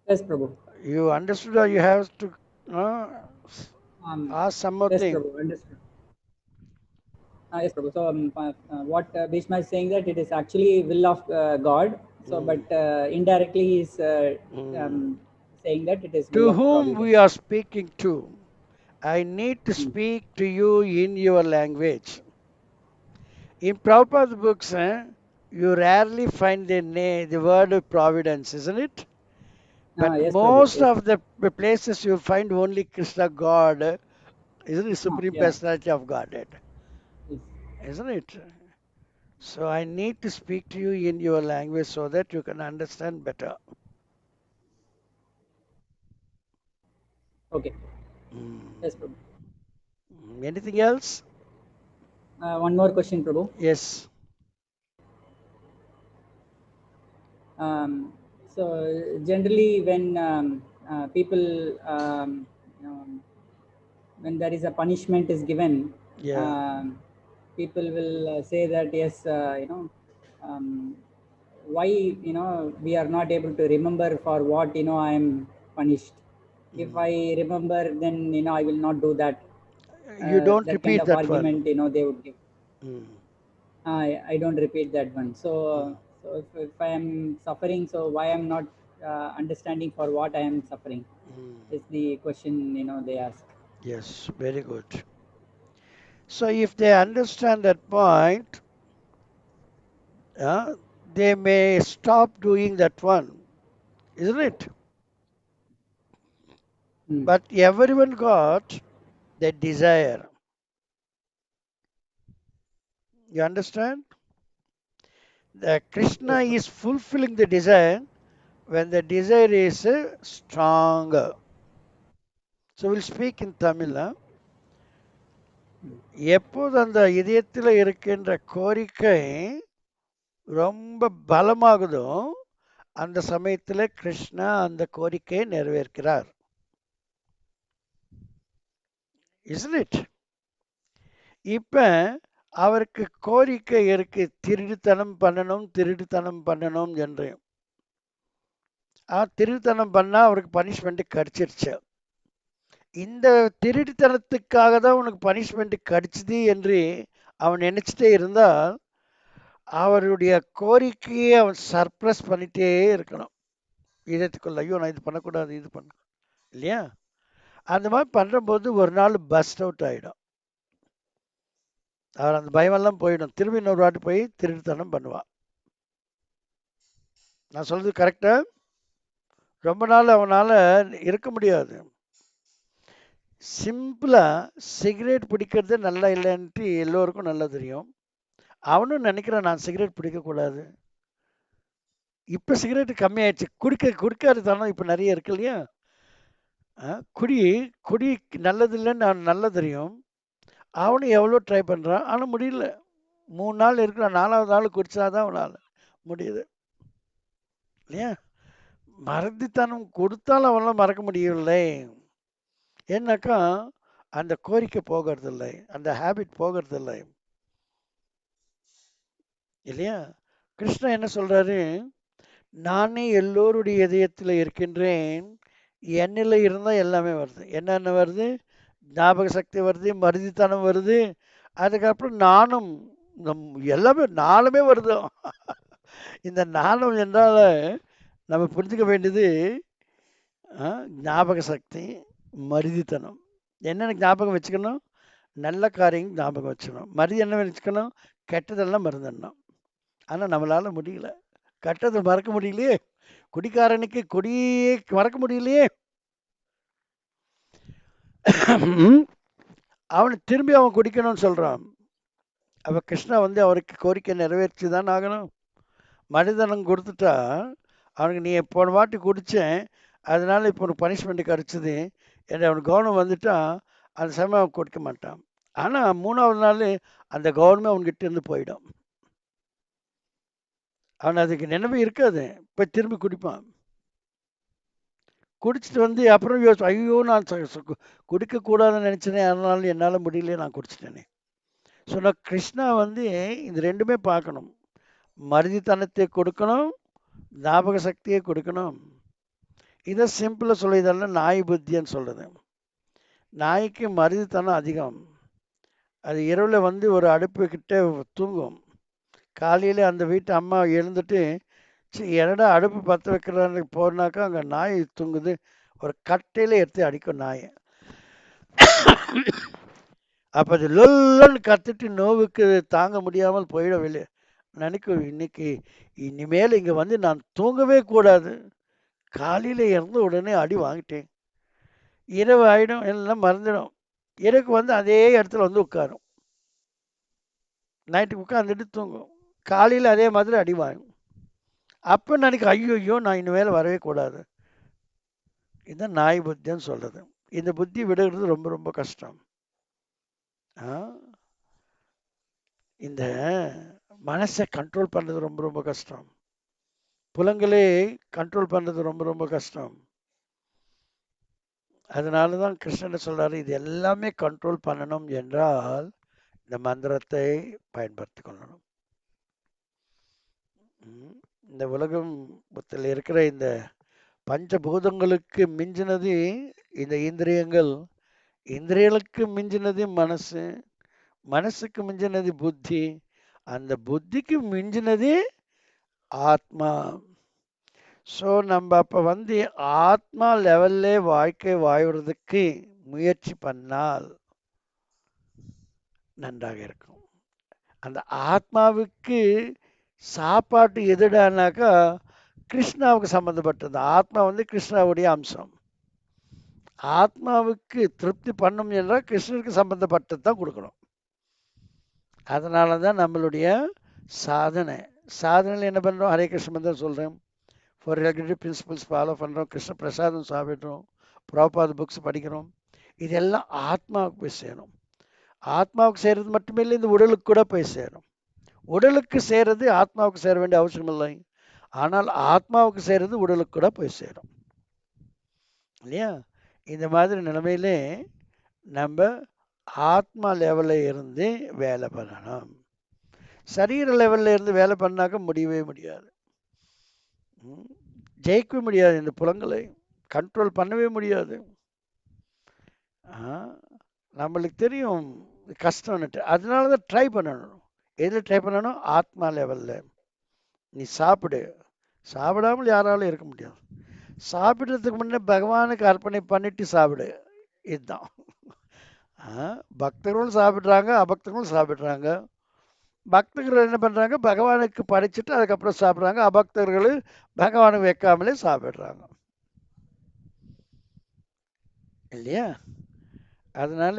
Speaker 4: Yes, Prabhu.
Speaker 1: you understood or you have to ask some more
Speaker 4: Yes,
Speaker 1: thing?
Speaker 4: Prabhu, understood. Yes, Prabhu. So what Bhishma is saying that it is actually will of God. So, but indirectly he is saying that it is will
Speaker 1: To
Speaker 4: of
Speaker 1: whom
Speaker 4: providence.
Speaker 1: we are speaking to, I need to speak to you in your language. In Prabhupada's books, you rarely find the word of providence, isn't it? But
Speaker 4: Yes, Prabhu.
Speaker 1: most
Speaker 4: Yes.
Speaker 1: of the places you find only Krishna God, isn't it? Supreme
Speaker 4: Yeah.
Speaker 1: Personality of Godhead,
Speaker 4: Yes.
Speaker 1: isn't it? So I need to speak to you in your language so that you can understand better.
Speaker 4: Okay. Yes, Prabhu.
Speaker 1: Anything else?
Speaker 4: One more question, Prabhu.
Speaker 1: Yes.
Speaker 4: So generally, when people when there is a punishment is given,
Speaker 1: Yeah.
Speaker 4: people will say that yes, why we are not able to remember for what I am punished. If I remember, then I will not do that.
Speaker 1: You don't
Speaker 4: That kind
Speaker 1: repeat
Speaker 4: of
Speaker 1: that one.
Speaker 4: argument they would give. I don't repeat that one. So if I am suffering, so why I'm not understanding for what I am suffering is the question they ask.
Speaker 1: Yes, very good. So if they understand that point, they may stop doing that one, isn't it? But everyone got that desire. You understand? The Krishna is fulfilling the desire when the desire is stronger. So we'll speak in Tamil. எப்போது அந்த இதயத்தில் இருக்கின்ற கோரிக்கை ரொம்ப பலமாகுதோ அந்த சமயத்தில் கிருஷ்ணா அந்த கோரிக்கையை நிறைவேற்கிறார். Isn't it? இப்ப அவருக்கு கோரிக்கை இருக்கு, திருடுத்தனம் பண்ணணும் என்று. திருடுத்தனம் பண்ணா அவருக்கு பனிஷ்மெண்ட் கிடைச்சிருச்சு. இந்த திருட்டுத்தனத்துக்காக தான் உனக்கு பனிஷ்மெண்ட் கிடைச்சது என்று அவன் நினைச்சிட்டே இருந்தால் அவருடைய கோரிக்கையை அவன் சர்ப்ரஸ் பண்ணிட்டே இருக்கணும். இதயத்துக்குள்ள ஐயோ நான் இது பண்ணக்கூடாது, இது பண்ண இல்லையா? அந்த மாதிரி பண்ணும்போது ஒரு நாள் பஸ்ட் அவுட் ஆகிடும். அவர் அந்த பயமெல்லாம் போயிடும். திரும்பி இன்னொரு வாட்டி போய் திருட்டுத்தனம் பண்ணுவான். நான் சொல்றது கரெக்டா? ரொம்ப நாள் அவனால் இருக்க முடியாது. சிம்பிளா சிகரெட் பிடிக்கிறது நல்லா இல்லைன்ட்டு எல்லோருக்கும் நல்லா தெரியும். அவனும் நினைக்கிறான் நான் சிகரெட் பிடிக்கக்கூடாது. இப்போ சிகரெட் கம்மியாயிடுச்சு. குடிக்காது தானே இப்போ நிறைய இருக்கு இல்லையா? குடி நல்லது இல்லைன்னு அவன் நல்லா தெரியும். அவனும் எவ்வளோ ட்ரை பண்ணுறான், ஆனால் முடியல. 3 நாள் இருக்கிறான், 4வது நாள் குடிச்சாதான் அவனால் முடியுது இல்லையா? மறதித்தனம் கொடுத்தாலும் அவனால் மறக்க முடியவில்லை. ஏன்னாக்கா அந்த கோரிக்கை போகிறதில்லை, அந்த ஹேபிட் போகிறதில்லை இல்லையா? கிருஷ்ணன் என்ன சொல்றாரு? நானே எல்லோருடைய இதயத்தில் இருக்கின்றேன். என்னில் இருந்தால் எல்லாமே வருது. என்னென்ன வருது? ஞாபக சக்தி வருது, மருதித்தனம் வருது, அதுக்கப்புறம் நானும் எல்லாமே நானுமே வருது. இந்த நானும் என்றால் நம்ம புரிஞ்சுக்க வேண்டியது ஞாபக சக்தி, மருதித்தனம். என்னென்ன ஞாபகம் வச்சுக்கணும்? நல்ல காரியம் ஞாபகம் வச்சுக்கணும். மருதி என்ன வச்சுக்கணும்? கெட்டதெல்லாம் மறந்துடணும். ஆனால் நம்மளால் முடியல. கெட்டதை மறக்க முடியலையே. குடிக்காரனுக்கு கொடியே மறக்க முடியலையே. அவன் திரும்பி அவன் குடிக்கணும்னு சொல்றான். அப்ப கிருஷ்ணா அவருக்கு கோரிக்கை நிறைவேற்றி தான் ஆகணும். மனிதனம் கொடுத்துட்டா அவனுக்கு நீ போன வாட்டி குடிச்சேன், அதனால இப்போ உனக்கு பனிஷ்மெண்ட் கிடைச்சது என்று அவனுக்கு கவனம் வந்துட்டா அந்த சமயம் அவன் கொடுக்க மாட்டான். ஆனால் 3வது நாள் அந்த கவனமே அவன்கிட்ட இருந்து போயிடும். அவன் அதுக்கு நினைவு இருக்காது, இப்போ திரும்பி குடிப்பான். குடிச்சிட்டு வந்து அப்புறம் ஐயோ நான் குடிக்கக்கூடாதுன்னு நினச்சேனே, அதனால என்னால் முடியல, நான் குடிச்சிட்டேனே. ஸோ நான் கிருஷ்ணா வந்து இது ரெண்டுமே பார்க்கணும். மருதித்தனத்தை கொடுக்கணும், ஞாபக சக்தியை கொடுக்கணும். இதை சிம்பிளாக சொல்லிதெல்லாம் நாய் புத்தின்னு சொல்கிறது. நாய்க்கு மருதித்தனம் அதிகம். அது இரவில் வந்து ஒரு அடுப்பு கிட்ட தூங்கும். காலையில் அந்த வீட்டு அம்மா எழுந்துட்டு என்னடா அடுப்பு பற்ற வைக்கிறான்னு போனாக்கா அங்கே நாய் தூங்குது, ஒரு கட்டையில் எடுத்து அடிக்கும் நாயை. அப்போ அது லொல்லன்னு கத்துட்டு நோவுக்கு தாங்க முடியாமல் போயிடவில்லை. நினைக்கும் இன்னைக்கு இனிமேல் இங்கே வந்து நான் தூங்கவே கூடாது, காலையில் இறந்த உடனே அடி வாங்கிட்டேன், இரவு ஆகிடும், எல்லாம் மறந்துடும். இரவுக்கு வந்து அதே இடத்துல வந்து உட்காரும், நைட்டுக்கு உட்காந்துட்டு தூங்கும், காலையில் அதே மாதிரி அடி வாங்கும். அப்போ நினைக்கும் ஐயோ நான் இனிமேல் வரவே கூடாது. இதுதான் நாய் புத்தின்னு சொல்கிறது. இந்த புத்தி விடுகிறது ரொம்ப ரொம்ப கஷ்டம். இந்த மனசை கண்ட்ரோல் பண்ணுறது ரொம்ப ரொம்ப கஷ்டம். புலங்களே கண்ட்ரோல் பண்ணுறது ரொம்ப ரொம்ப கஷ்டம். அதனால தான் கிருஷ்ணன் சொல்கிறாரு, இது எல்லாமே கண்ட்ரோல் பண்ணணும் என்றால் இந்த மந்திரத்தை பயன்படுத்தி கொள்ளணும். இந்த உலகத்தில் இருக்கிற இந்த பஞ்சபூதங்களுக்கு மிஞ்சினது இந்த இந்திரியங்கள், இந்திரியங்களுக்கு மிஞ்சினது மனசு, மனசுக்கு மிஞ்சினது புத்தி, அந்த புத்திக்கு மிஞ்சினது ஆத்மா. ஸோ நம்ம அப்போ வந்து ஆத்மா லெவல்லே வாழ்க்கை வாழ்வதற்கு முயற்சி பண்ணால் நன்றாக இருக்கும். அந்த ஆத்மாவுக்கு சாப்பாட்டு எதுடானாக்கா கிருஷ்ணாவுக்கு சம்மந்தப்பட்டது. ஆத்மா வந்து கிருஷ்ணாவுடைய அம்சம். ஆத்மாவுக்கு திருப்தி பண்ணும் என்றால் கிருஷ்ணருக்கு சம்பந்தப்பட்டது தான் கொடுக்கணும். அதனால தான் நம்மளுடைய சாதனையில் என்ன பண்ணுறோம், ஹரே கிருஷ்ண மந்திரம் சொல்கிறோம், ஃபார் ரெகுலேட்டரி பிரின்சிபல்ஸ் ஃபாலோ பண்ணுறோம், கிருஷ்ண பிரசாதம் சாப்பிட்றோம், புரோபாத புக்ஸ் படிக்கிறோம். இதெல்லாம் ஆத்மாவுக்கு போய் சேரும். ஆத்மாவுக்கு சேர்றது மட்டுமே இல்லை, இந்த உடலுக்கு கூட போய் சேரும். உடலுக்கு சேர்றது ஆத்மாவுக்கு சேர வேண்டிய அவசியம் இல்லை, ஆனால் ஆத்மாவுக்கு சேர்றது உடலுக்கு கூட போய் சேரும் இல்லையா? இந்த மாதிரி நிலைமையிலே நம்ம ஆத்மா லெவலில் இருந்து வேலை பண்ணணும். சரீர லெவலில் இருந்து வேலை பண்ணாக்க முடியவே முடியாது, ஜெயிக்கவே முடியாது, இந்த புலங்களை கண்ட்ரோல் பண்ணவே முடியாது. நம்மளுக்கு தெரியும் கஷ்டம்னுட்டு, அதனால தான் ட்ரை பண்ணணும். எதில் ட்ரை பண்ணணும்? ஆத்மா லெவலில். நீ சாப்பிடாமல் யாராலும் இருக்க முடியாது. சாப்பிட்றதுக்கு முன்னே பகவானுக்கு அர்ப்பணை பண்ணிட்டு சாப்பிடு, இதுதான். பக்தர்களும் சாப்பிட்றாங்க, அபக்தர்களும் சாப்பிட்றாங்க. பக்தர்கள் என்ன பண்ணுறாங்க, பகவானுக்கு படைச்சிட்டு அதுக்கப்புறம் சாப்பிட்றாங்க. அபக்தர்கள் பகவானுக்கு வைக்காமலே சாப்பிட்றாங்க இல்லையா? அதனால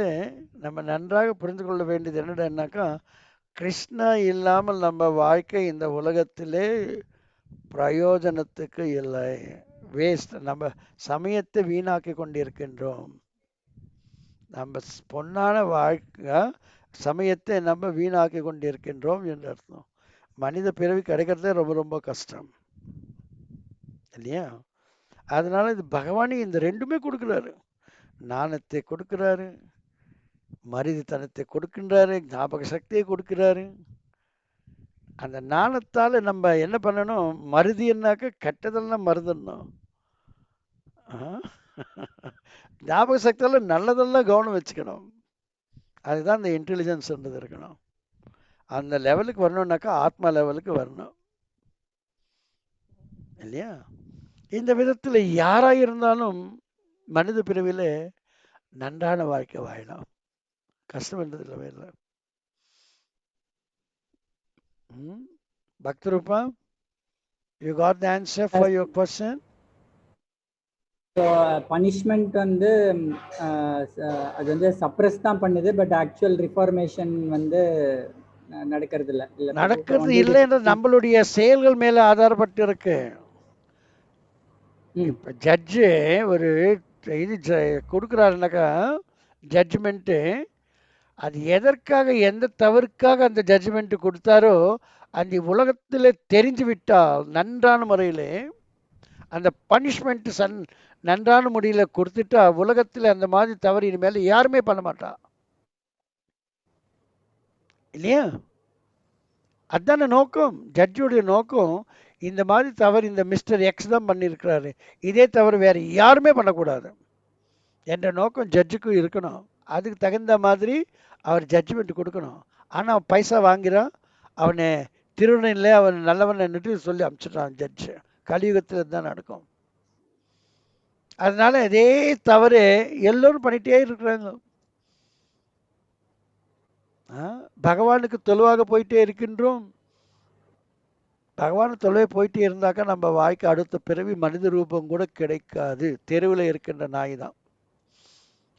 Speaker 1: நம்ம நன்றாக புரிந்து கொள்ள வேண்டியது என்னடான்னாக்கா, கிருஷ்ணா இல்லாமல் நம்ம வாழ்க்கை இந்த உலகத்திலே பிரயோஜனத்துக்கு இல்லை, வேஸ்ட். நம்ம சமயத்தை வீணாக்கி கொண்டிருக்கின்றோம். நம்ம பொன்னான வாழ்க்கை சமயத்தை நம்ம வீணாக்கி கொண்டிருக்கின்றோம் என்று அர்த்தம். மனித பிறவி கிடைக்கிறதே ரொம்ப ரொம்ப கஷ்டம் இல்லையா? அதனால இது பகவானே இந்த ரெண்டுமே கொடுக்குறாரு. ஞானத்தை கொடுக்குறாரு, மருதித்தனத்தை கொடுக்கின்றாரு, ஞாபக சக்தியை கொடுக்குறாரு. அந்த ஞானத்தால் நம்ம என்ன பண்ணணும், மருதின்னாக்க கெட்டதெல்லாம் மருந்துடணும். ஞாபக சக்தியால் நல்லதெல்லாம் கவனம் வச்சுக்கணும். அதுதான் இந்த இன்டெலிஜென்ஸ்ன்றது இருக்கணும். அந்த லெவலுக்கு வரணும்னாக்கா ஆத்மா லெவலுக்கு வரணும் இல்லையா? இந்த விதத்தில் யாராக இருந்தாலும் மனித பிரிவில் நன்றான வாழ்க்கை வாழலாம், கஷ்டம் என்றது இல்லவே இல்லை. Bhaktarupa, you got the answer for your question?
Speaker 4: Punishment வந்து அது வந்து சப்ரஸ் தான் பண்ணுது, பட் ஆக்சுவல் ரிஃபார்மேஷன் வந்து நடக்கிறது
Speaker 1: இல்லைன்றது நம்மளுடைய செயல்கள் மேல ஆதாரப்பட்டு இருக்கு. இப்போ ஜட்ஜு ஒரு இது கொடுக்குறாருனாக்கா ஜட்ஜ்மெண்ட்டு, அது எதற்காக எந்த தவறுக்காக அந்த ஜட்ஜ்மெண்ட்டு கொடுத்தாரோ அந்த உலகத்தில் தெரிஞ்சு விட்டால் நன்றான முறையில் அந்த பனிஷ்மெண்ட் நன்றான முறையில் கொடுத்துட்டா உலகத்தில் அந்த மாதிரி தவறு இனிமேல் யாருமே பண்ண மாட்டா இல்லையா? அதுதானே நோக்கம், ஜட்ஜுடைய நோக்கம். இந்த மாதிரி தவறு இந்த மிஸ்டர் எக்ஸ் தான் பண்ணியிருக்கிறாரு, இதே தவறு வேறு யாருமே பண்ணக்கூடாது என்ற நோக்கம் ஜட்ஜுக்கும் இருக்கணும். அதுக்கு தகுந்த மாதிரி அவர் ஜட்ஜ்மெண்ட் கொடுக்கணும். ஆனால் பைசா வாங்கிறான், அவனை திருவண்ணை அவன் நல்லவன்னு சொல்லி அனுப்பிச்சிட்டான் ஜட்ஜு. கலியுகத்தில் தான் நடக்கும். அதனால இதே தவறு எல்லோரும் பண்ணிகிட்டே இருக்கிறாங்க. பகவானுக்கு தொலைவாக போயிட்டே இருக்கின்றோம். பகவான் தொலைவே போயிட்டே இருந்தாக்கா நம்ம வாழ்க்கை அடுத்த பிறவி மனித ரூபம் கூட கிடைக்காது, தெருவில் இருக்கின்ற நாய் தான்.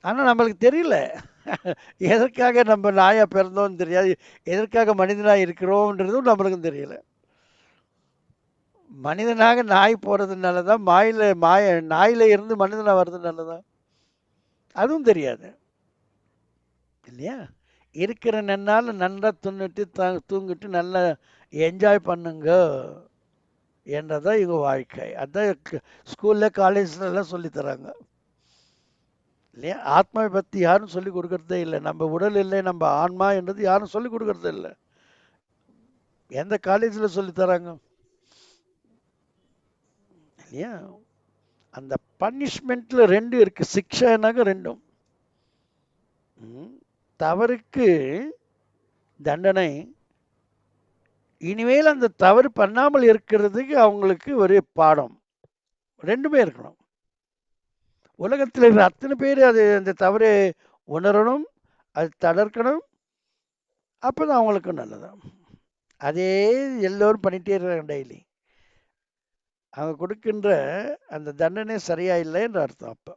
Speaker 1: ஆனால் நம்மளுக்கு தெரியல எதற்காக நம்ம நாயாக பிறந்தோம்னு தெரியாது, எதற்காக மனிதனாக இருக்கிறோம்ன்றதும் நம்மளுக்கும் தெரியல. மனிதனாக நாய் போகிறதுனால தான் நாயில இருந்து மனிதனாக வர்றதுனால தான் அதுவும் தெரியாது இல்லையா? இருக்கிற நன்னால நல்லா துண்ணிட்டு தூங்கிட்டு நல்லா என்ஜாய் பண்ணுங்க என்றதான் இவங்க வாழ்க்கை. அதான் ஸ்கூலில் காலேஜ்லாம் சொல்லித்தராங்க இல்லையா? ஆத்மாவை பற்றி யாரும் சொல்லி கொடுக்கறதே இல்லை. நம்ம உடல் இல்லை, நம்ம ஆன்மா என்றது யாரும் சொல்லி கொடுக்கறதே இல்லை. எந்த காலேஜில் சொல்லித்தராங்க இல்லையா? அந்த பனிஷ்மெண்ட்ல ரெண்டு இருக்கு, சிக்ஷானாக ரெண்டும். தவறுக்கு தண்டனை, இனிமேல் அந்த தவறு பண்ணாமல் இருக்கிறதுக்கு அவங்களுக்கு ஒரு பாடம், ரெண்டுமே இருக்கணும். உலகத்தில் இருக்கிற அத்தனை பேர் அது அந்த தவறை உணரணும், அது தடுக்கணும், அப்போதான் அவங்களுக்கு நல்லது. அதே எல்லோரும் பண்ணிகிட்டே இருக்கிறாங்க டெய்லி. அவங்க கொடுக்கின்ற அந்த தண்டனை சரியா இல்லை என்று அர்த்தம். அப்போ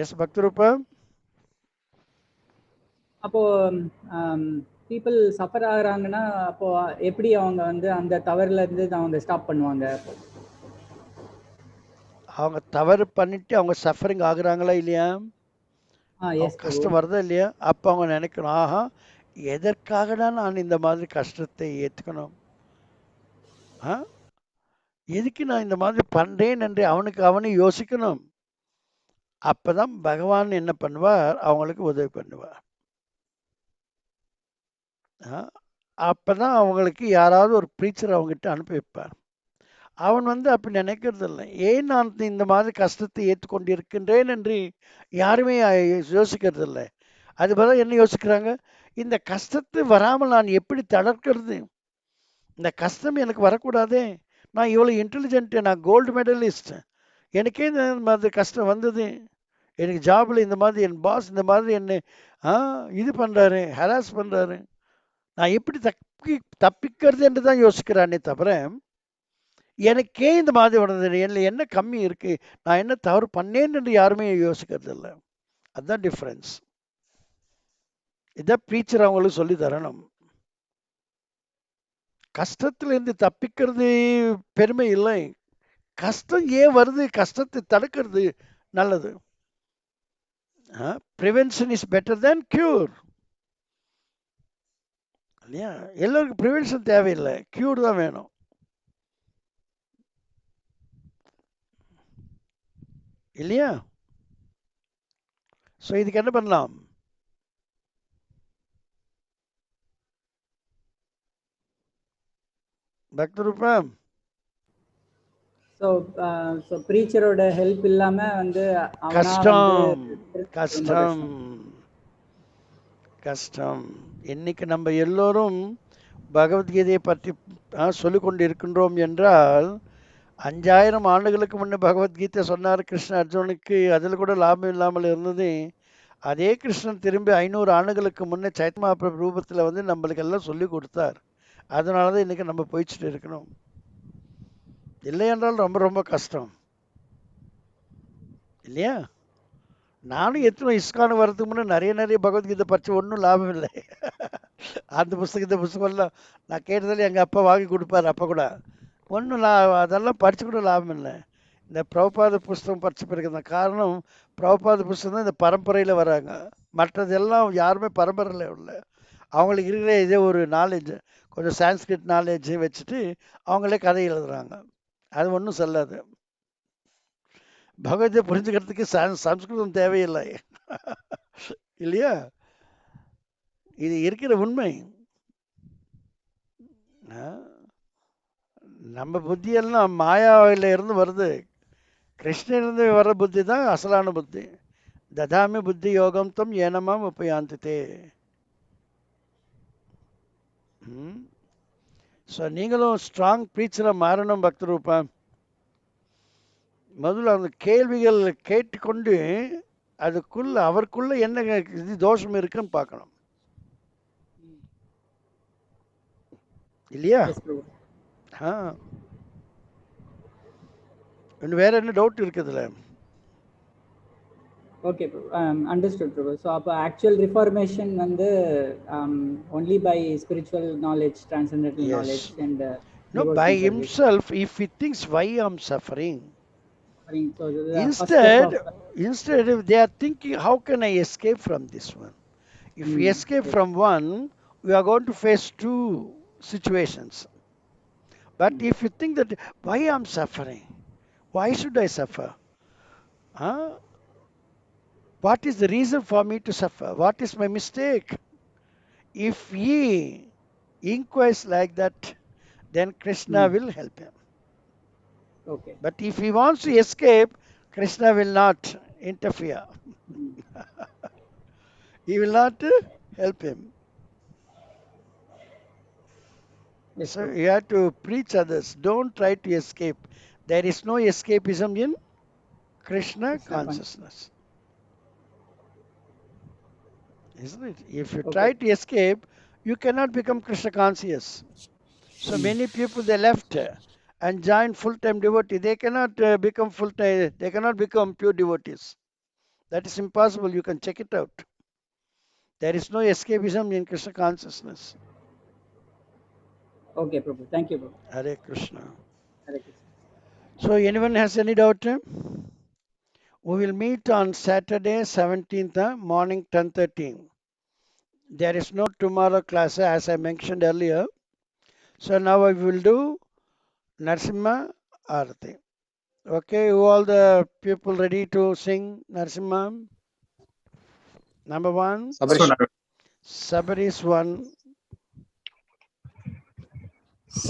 Speaker 1: எஸ் பக்தரூபா,
Speaker 4: அப்போ பீப்புள் சஃபர் ஆகுறாங்கன்னா அப்போ எப்படி அவங்க வந்து அந்த தவறுல இருந்து அவங்க ஸ்டாப் பண்ணுவாங்க?
Speaker 1: அவங்க தவறு பண்ணிட்டு அவங்க சஃபரிங் ஆகுறாங்களா இல்லையா, கஷ்டம் வருதா இல்லையா, அப்போ அவங்க நினைக்கணும், ஆஹா எதற்காக தான் நான் இந்த மாதிரி கஷ்டத்தை ஏற்றுக்கணும், எதுக்கு நான் இந்த மாதிரி பண்றேன் என்று அவனை யோசிக்கணும். அப்பதான் பகவான் என்ன பண்ணுவார், அவங்களுக்கு உதவி பண்ணுவார். அப்பதான் அவங்களுக்கு யாராவது ஒரு ப்ரீச்சர் அவங்ககிட்ட அனுப்பி வைப்பார். அவன் வந்து அப்படி நினைக்கிறது இல்லை, ஏன் நான் இந்த மாதிரி கஷ்டத்தை ஏற்றுக்கொண்டிருக்கின்றேன் என்று யாருமே யோசிக்கிறது இல்லை. அது பதில் என்ன யோசிக்கிறாங்க, இந்த கஷ்டத்தை வராமல் நான் எப்படி தடுக்கிறது, இந்த கஷ்டம் எனக்கு வரக்கூடாதே, நான் இவ்வளோ இன்டெலிஜென்ட்டு, நான் கோல்டு மெடலிஸ்ட், எனக்கே இந்த மாதிரி கஷ்டம் வந்தது, எனக்கு ஜாபில் இந்த மாதிரி என் பாஸ் இந்த மாதிரி என்ன இது பண்ணுறாரு, ஹராஸ் பண்ணுறாரு, நான் எப்படி தப்பிக்கிறது என்று தான் யோசிக்கிறானே தவிர எனக்கே இந்த மாதிரி வந்தது, என்னில் என்ன கம்மி இருக்கு, நான் என்ன தவறு பண்ணேன் என்று யாருமே யோசிக்கிறது இல்லை. அதுதான் டிஃப்ரென்ஸ். இதான் ப்ரீச்சர் அவங்களுக்கு சொல்லி தரணும். கஷ்டத்திலிருந்து தப்பிக்கிறது பெருமை இல்லை, கஷ்டம் ஏன் வருது, கஷ்டத்தை தடுக்கிறது நல்லது. Prevention is better than cure இல்லையா? எல்லோருக்கும் ப்ரிவென்ஷன் தேவையில்லை, கியூர் தான் வேணும் இல்லையா? ஸோ இதுக்கு என்ன பண்ணலாம், பக்தரூபம்?
Speaker 4: ஸோ ப்ரீச்சரோட ஹெல்ப் இல்லாம வந்து
Speaker 1: கஷ்டம் கஷ்டம் கஷ்டம். இன்னைக்கு நம்ம எல்லோரும் பகவத்கீதையை பற்றி சொல்லிக்கொண்டு இருக்கின்றோம் என்றால் 5000 ஆண்டுகளுக்கு முன்னே பகவத்கீதை சொன்னார் கிருஷ்ண அர்ஜுனுக்கு, அதில் கூட லாபம் இல்லாமல் இருந்தது. அதே கிருஷ்ணன் திரும்பி 500 ஆண்டுகளுக்கு முன்னே சைத்தன்ய மகாபிரபு ரூபத்தில் வந்து நம்மளுக்கு எல்லாம் சொல்லி கொடுத்தார். அதனால தான் இன்றைக்கி நம்ம போயிச்சுட்டு இருக்கணும். இல்லை என்றால் ரொம்ப ரொம்ப கஷ்டம் இல்லையா? நானும் எத்தனை இஸ்கான் வர்றதுக்கு முன்னே நிறைய பகவத்கீதை படித்து ஒன்றும் லாபம் இல்லை. அந்த புஸ்தகம் இந்த புஸ்தகம்லாம் நான் கேட்டதில் எங்கள் அப்பா வாங்கி கொடுப்பார், அப்போ கூட ஒன்றும் அதெல்லாம் படித்து கூட லாபம் இல்லை. இந்த பிரபுபாத புஸ்தகம் படித்த பிறகு தான், காரணம் பிரபுபாத புஸ்தகம் தான் இந்த பரம்பரையில் வராங்க. மற்றதெல்லாம் யாருமே பரம்பரையில் இல்லை. அவங்களுக்கு இருக்கிற இதே ஒரு நாலேஜ், கொஞ்சம் சான்ஸ்கிரிட் நாலேஜ் வச்சுட்டு அவங்களே கதை எழுதுறாங்க. அது ஒன்றும் செல்லாது. பகவத்தை புரிஞ்சுக்கிறதுக்கு சம்ஸ்கிருதம் தேவையில்லை இல்லையா? இது இருக்கிற உண்மை. நம்ம புத்தியெல்லாம் மாயாவில இருந்து வருது. கிருஷ்ணனிலிருந்து வர்ற புத்தி தான் அசலான புத்தி. ததாமி புத்தி யோகம் தம் ஏனமாம் உபயாந்தித்தே. ஸோ நீங்களும் ஸ்ட்ராங் ப்ரீச்சராக மாறணும் பக்தரூபா. முதல்ல அந்த கேள்விகள் கேட்டுக்கொண்டு அதுக்குள்ள அவருக்குள்ள என்ன இது தோஷம் இருக்குன்னு பார்க்கணும் இல்லையா? வேற என்ன டவுட் இருக்குதுல்ல?
Speaker 4: Okay, understood, Prabhu. So, actual reformation வந்து only by spiritual knowledge, transcendental knowledge, and
Speaker 1: no, by himself. If he thinks why I'm suffering,
Speaker 4: so
Speaker 1: instead if they are thinking how can I escape from this one. If we escape from one, we are going to face two situations. But if you think that why I'm suffering, why should I suffer? What is the reason for me to suffer? What is my mistake? If he inquires like that, then Krishna will help him.
Speaker 4: Okay.
Speaker 1: But if he wants to escape, Krishna will not interfere. He will not help him.
Speaker 4: Yes,
Speaker 1: so you have to preach others. Don't try to escape. There is no escapism in Krishna consciousness. Isn't it? If you try to escape, you cannot become Krishna conscious. So many people, they left and joined full-time devotee. They cannot become full-time. They cannot become pure devotees. That is impossible. You can check it out. There is no escapism in Krishna consciousness.
Speaker 4: Okay, Prabhu. Thank you, Prabhu.
Speaker 1: Hare Krishna.
Speaker 4: Hare Krishna.
Speaker 1: So anyone has any doubt? We will meet on Saturday 17th morning 10:30. There is no tomorrow class as I mentioned earlier. So now I will do Narasimha Arati. Okay, all the people ready to sing Narasimha? Number one. Sabari's one.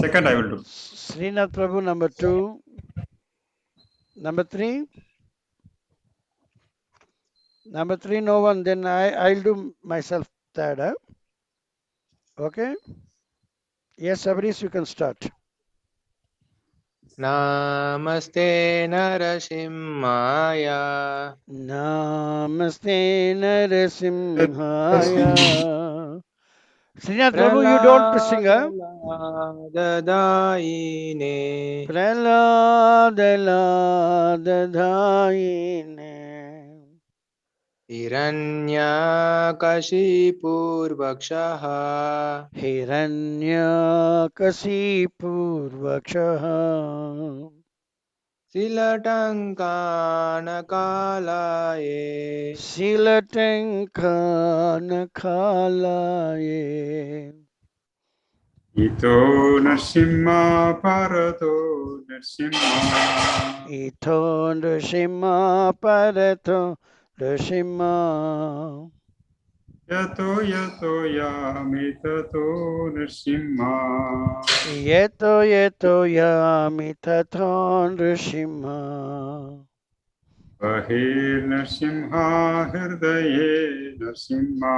Speaker 2: Second I will do.
Speaker 1: Srinath Prabhu number 2. Number 3. Number 3 no one. Then I'll do myself third. Okay. Yes, Sabari's, you can start.
Speaker 7: Namaste Narasimhaya.
Speaker 1: Namaste Narasimhaya. Srinath Prabhu, you don't sing, huh?
Speaker 7: Dadayine.
Speaker 1: Praladadayine.
Speaker 7: Hiranyakashipurvakshaha.
Speaker 1: Hiranyakashipurvakshaha.
Speaker 7: Silatankanakalaye.
Speaker 1: Silatankanakalaye.
Speaker 2: Ito Narasimha Parato Narasimha.
Speaker 1: Ito Narasimha Parato Narasimha.
Speaker 2: Yato yato yami tato Narasimha.
Speaker 1: Yato yato yami tato Narasimha.
Speaker 2: Bahir Narasimha Hirdaye Narasimha.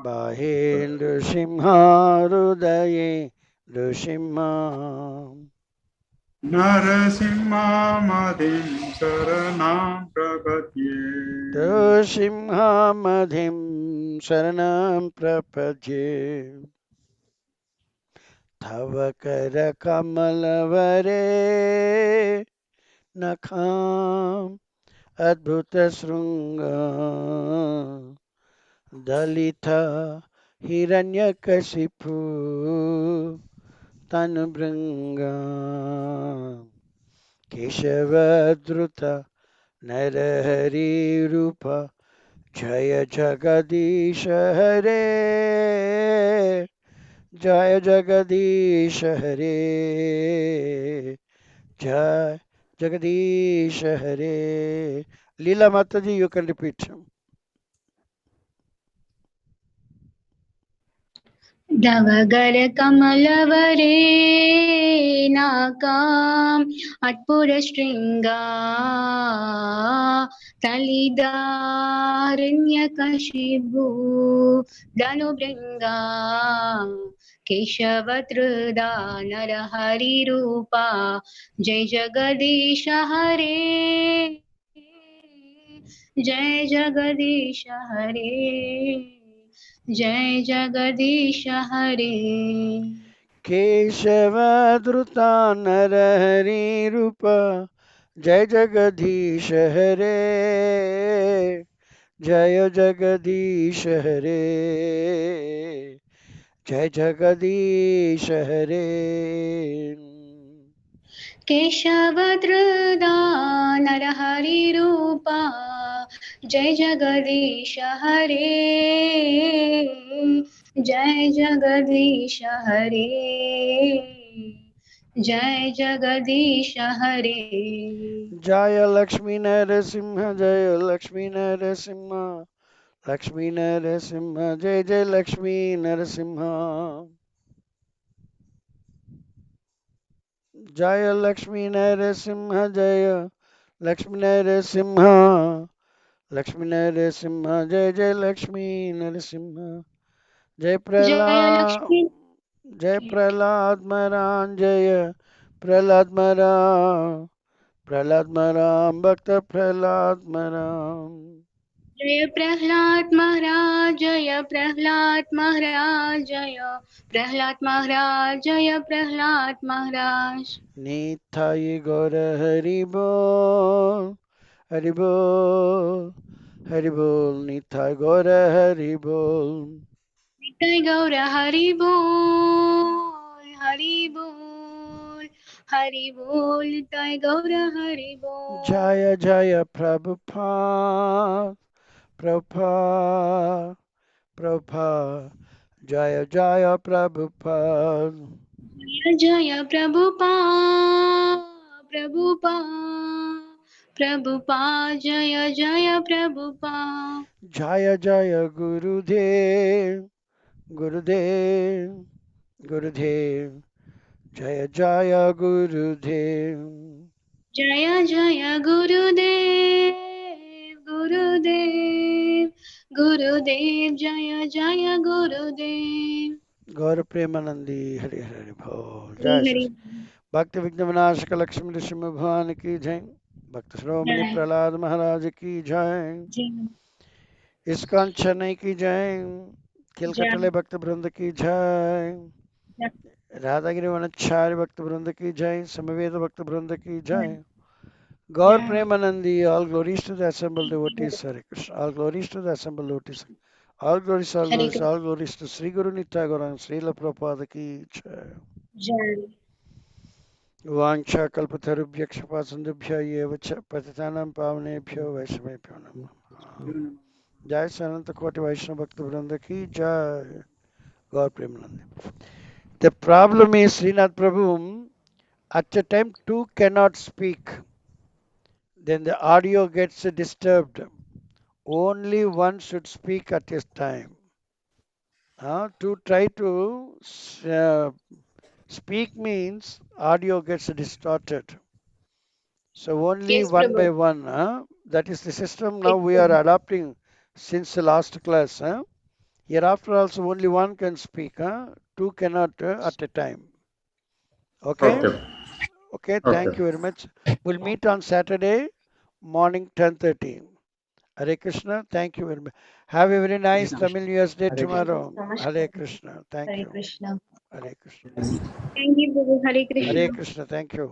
Speaker 1: Bahir Narasimha Hridaye Narasimha.
Speaker 2: Narasimha Madhim Saranam Prapatye.
Speaker 1: Narasimha Madhim Saranam Prapadye. Tavakara Kamalavare Nakham Adbhuta Srunga Dalita Hiranyakashipu Tanubhranga Keshavadruta Narahari Rupa जय जगदीश हरे, जय जगदीश हरे, जय जगदीश हरे. Leela Mataji, you can repeat.
Speaker 8: धवगर कमलवरे नाकाम् अट्पुरशृङ्गा तलिदारण्यकशिभु धनुभृङ्गा केशवत्रुदा नरहरिरूपा जय जगदीश हरे, जय जगदीश हरे, जय जगदीश हरे.
Speaker 1: केशवधृता नरहरि रूप जय जगदीश हरे, जय जगदीश हरे, जय जगदीश हरे.
Speaker 8: केशवधृता नरहरिरूपा जय जगदीश हरे, जय जगदीश हरे, जय जगदीश हरे.
Speaker 1: जय लक्ष्मी नरसिंह, जय लक्ष्मी नरसिंह, लक्ष्मी नरसिंह, जय जय लक्ष्मी नरसिंह. जय लक्ष्मी नरसिंह, जय लक्ष्मी नरसिंह, लक्ष्मी नरसिंह, जय जय लक्ष्मी नरसिंह. जय प्रहलाद, जय प्रहलाद महाराज, जय प्रहलाद महाराज, प्रहलाद महाराज, भक्त प्रहलाद महाराज.
Speaker 8: जय प्रहलाद महाराज, जय प्रहलाद महाराज, जय प्रहलाद महाराज, जय प्रहलाद महाराज.
Speaker 1: निताय गौर हरि बोल, हरि बोल, हरि बोल. निताय गौर हरि बोल,
Speaker 8: निताय गौर हरि बोल, हरि बोल, हरि बोल. निताय गौर हरि बोल.
Speaker 1: जय जय प्रभुपाद, प्रभुपाद, प्रभुपाद, जय जय प्रभुपाद.
Speaker 8: जय जय प्रभुपाद, प्रभुपाद, प्रभुपाद, जय जय प्रभुपाद.
Speaker 1: जय जय गुरुदेव, गुरुदेव, गुरुदेव, जय जय गुरुदेव.
Speaker 8: जय जय गुरुदेव, गुरुदेव, गुरुदेव, जय जय गुरुदेव.
Speaker 1: गौर प्रेमानंदी हरि हरि बोल.
Speaker 8: हरि
Speaker 1: जय
Speaker 8: हरि
Speaker 1: श्री भक्त विघ्न विनाशक लक्ष्मी नृसिंह भगवान की जय. भक्त श्रोमणि
Speaker 8: जय.
Speaker 1: प्रहलाद महाराज की जय.
Speaker 8: जय
Speaker 1: इस्कॉन चेन्नई की जय. किलकटले भक्त वृंद की जय.
Speaker 8: जय.
Speaker 1: राधागिरी वनचार्य भक्त वृंद की जय. समवेत भक्त वृंद की जय. गौर
Speaker 8: जय.
Speaker 1: Premanandi. All glories to the assembled devotees. Hare Krishna. All glories to the assembled devotees. All glories, all
Speaker 8: Hare
Speaker 1: glories, all glories to Sri Guru Nitya Gauranga Srila Prabhupada ki jai.
Speaker 8: जय.
Speaker 1: वाञ्छा कल्पतरुभ्यः कृपा सिन्धुभ्यः एव च पतितानां पावनेभ्यो वैष्णवेभ्यो नमः. जय अनंत कोटि वैष्णव भक्त वृंद की जय. गौर Premanand. The problem is, Srinath Prabhu, at a time two cannot speak, then the audio gets disturbed. Only one should speak at a time. To try to speak means audio gets distorted. So only
Speaker 8: Yes,
Speaker 1: one by
Speaker 8: Prabhu.
Speaker 1: one. That is the system now we are adopting since the last class. Hereafter also only one can speak. Two cannot at a time. Okay? Okay, thank you very much. We'll meet on Saturday morning 10:30. Hare Krishna, thank you very much. Have a very nice Tamil New Year's Day tomorrow. Hare Krishna, thank
Speaker 8: Hare
Speaker 1: you.
Speaker 8: Krishna.
Speaker 1: Hare Krishna.
Speaker 8: Thank you, Prabhu. Hare Krishna.
Speaker 1: Hare Krishna, thank you.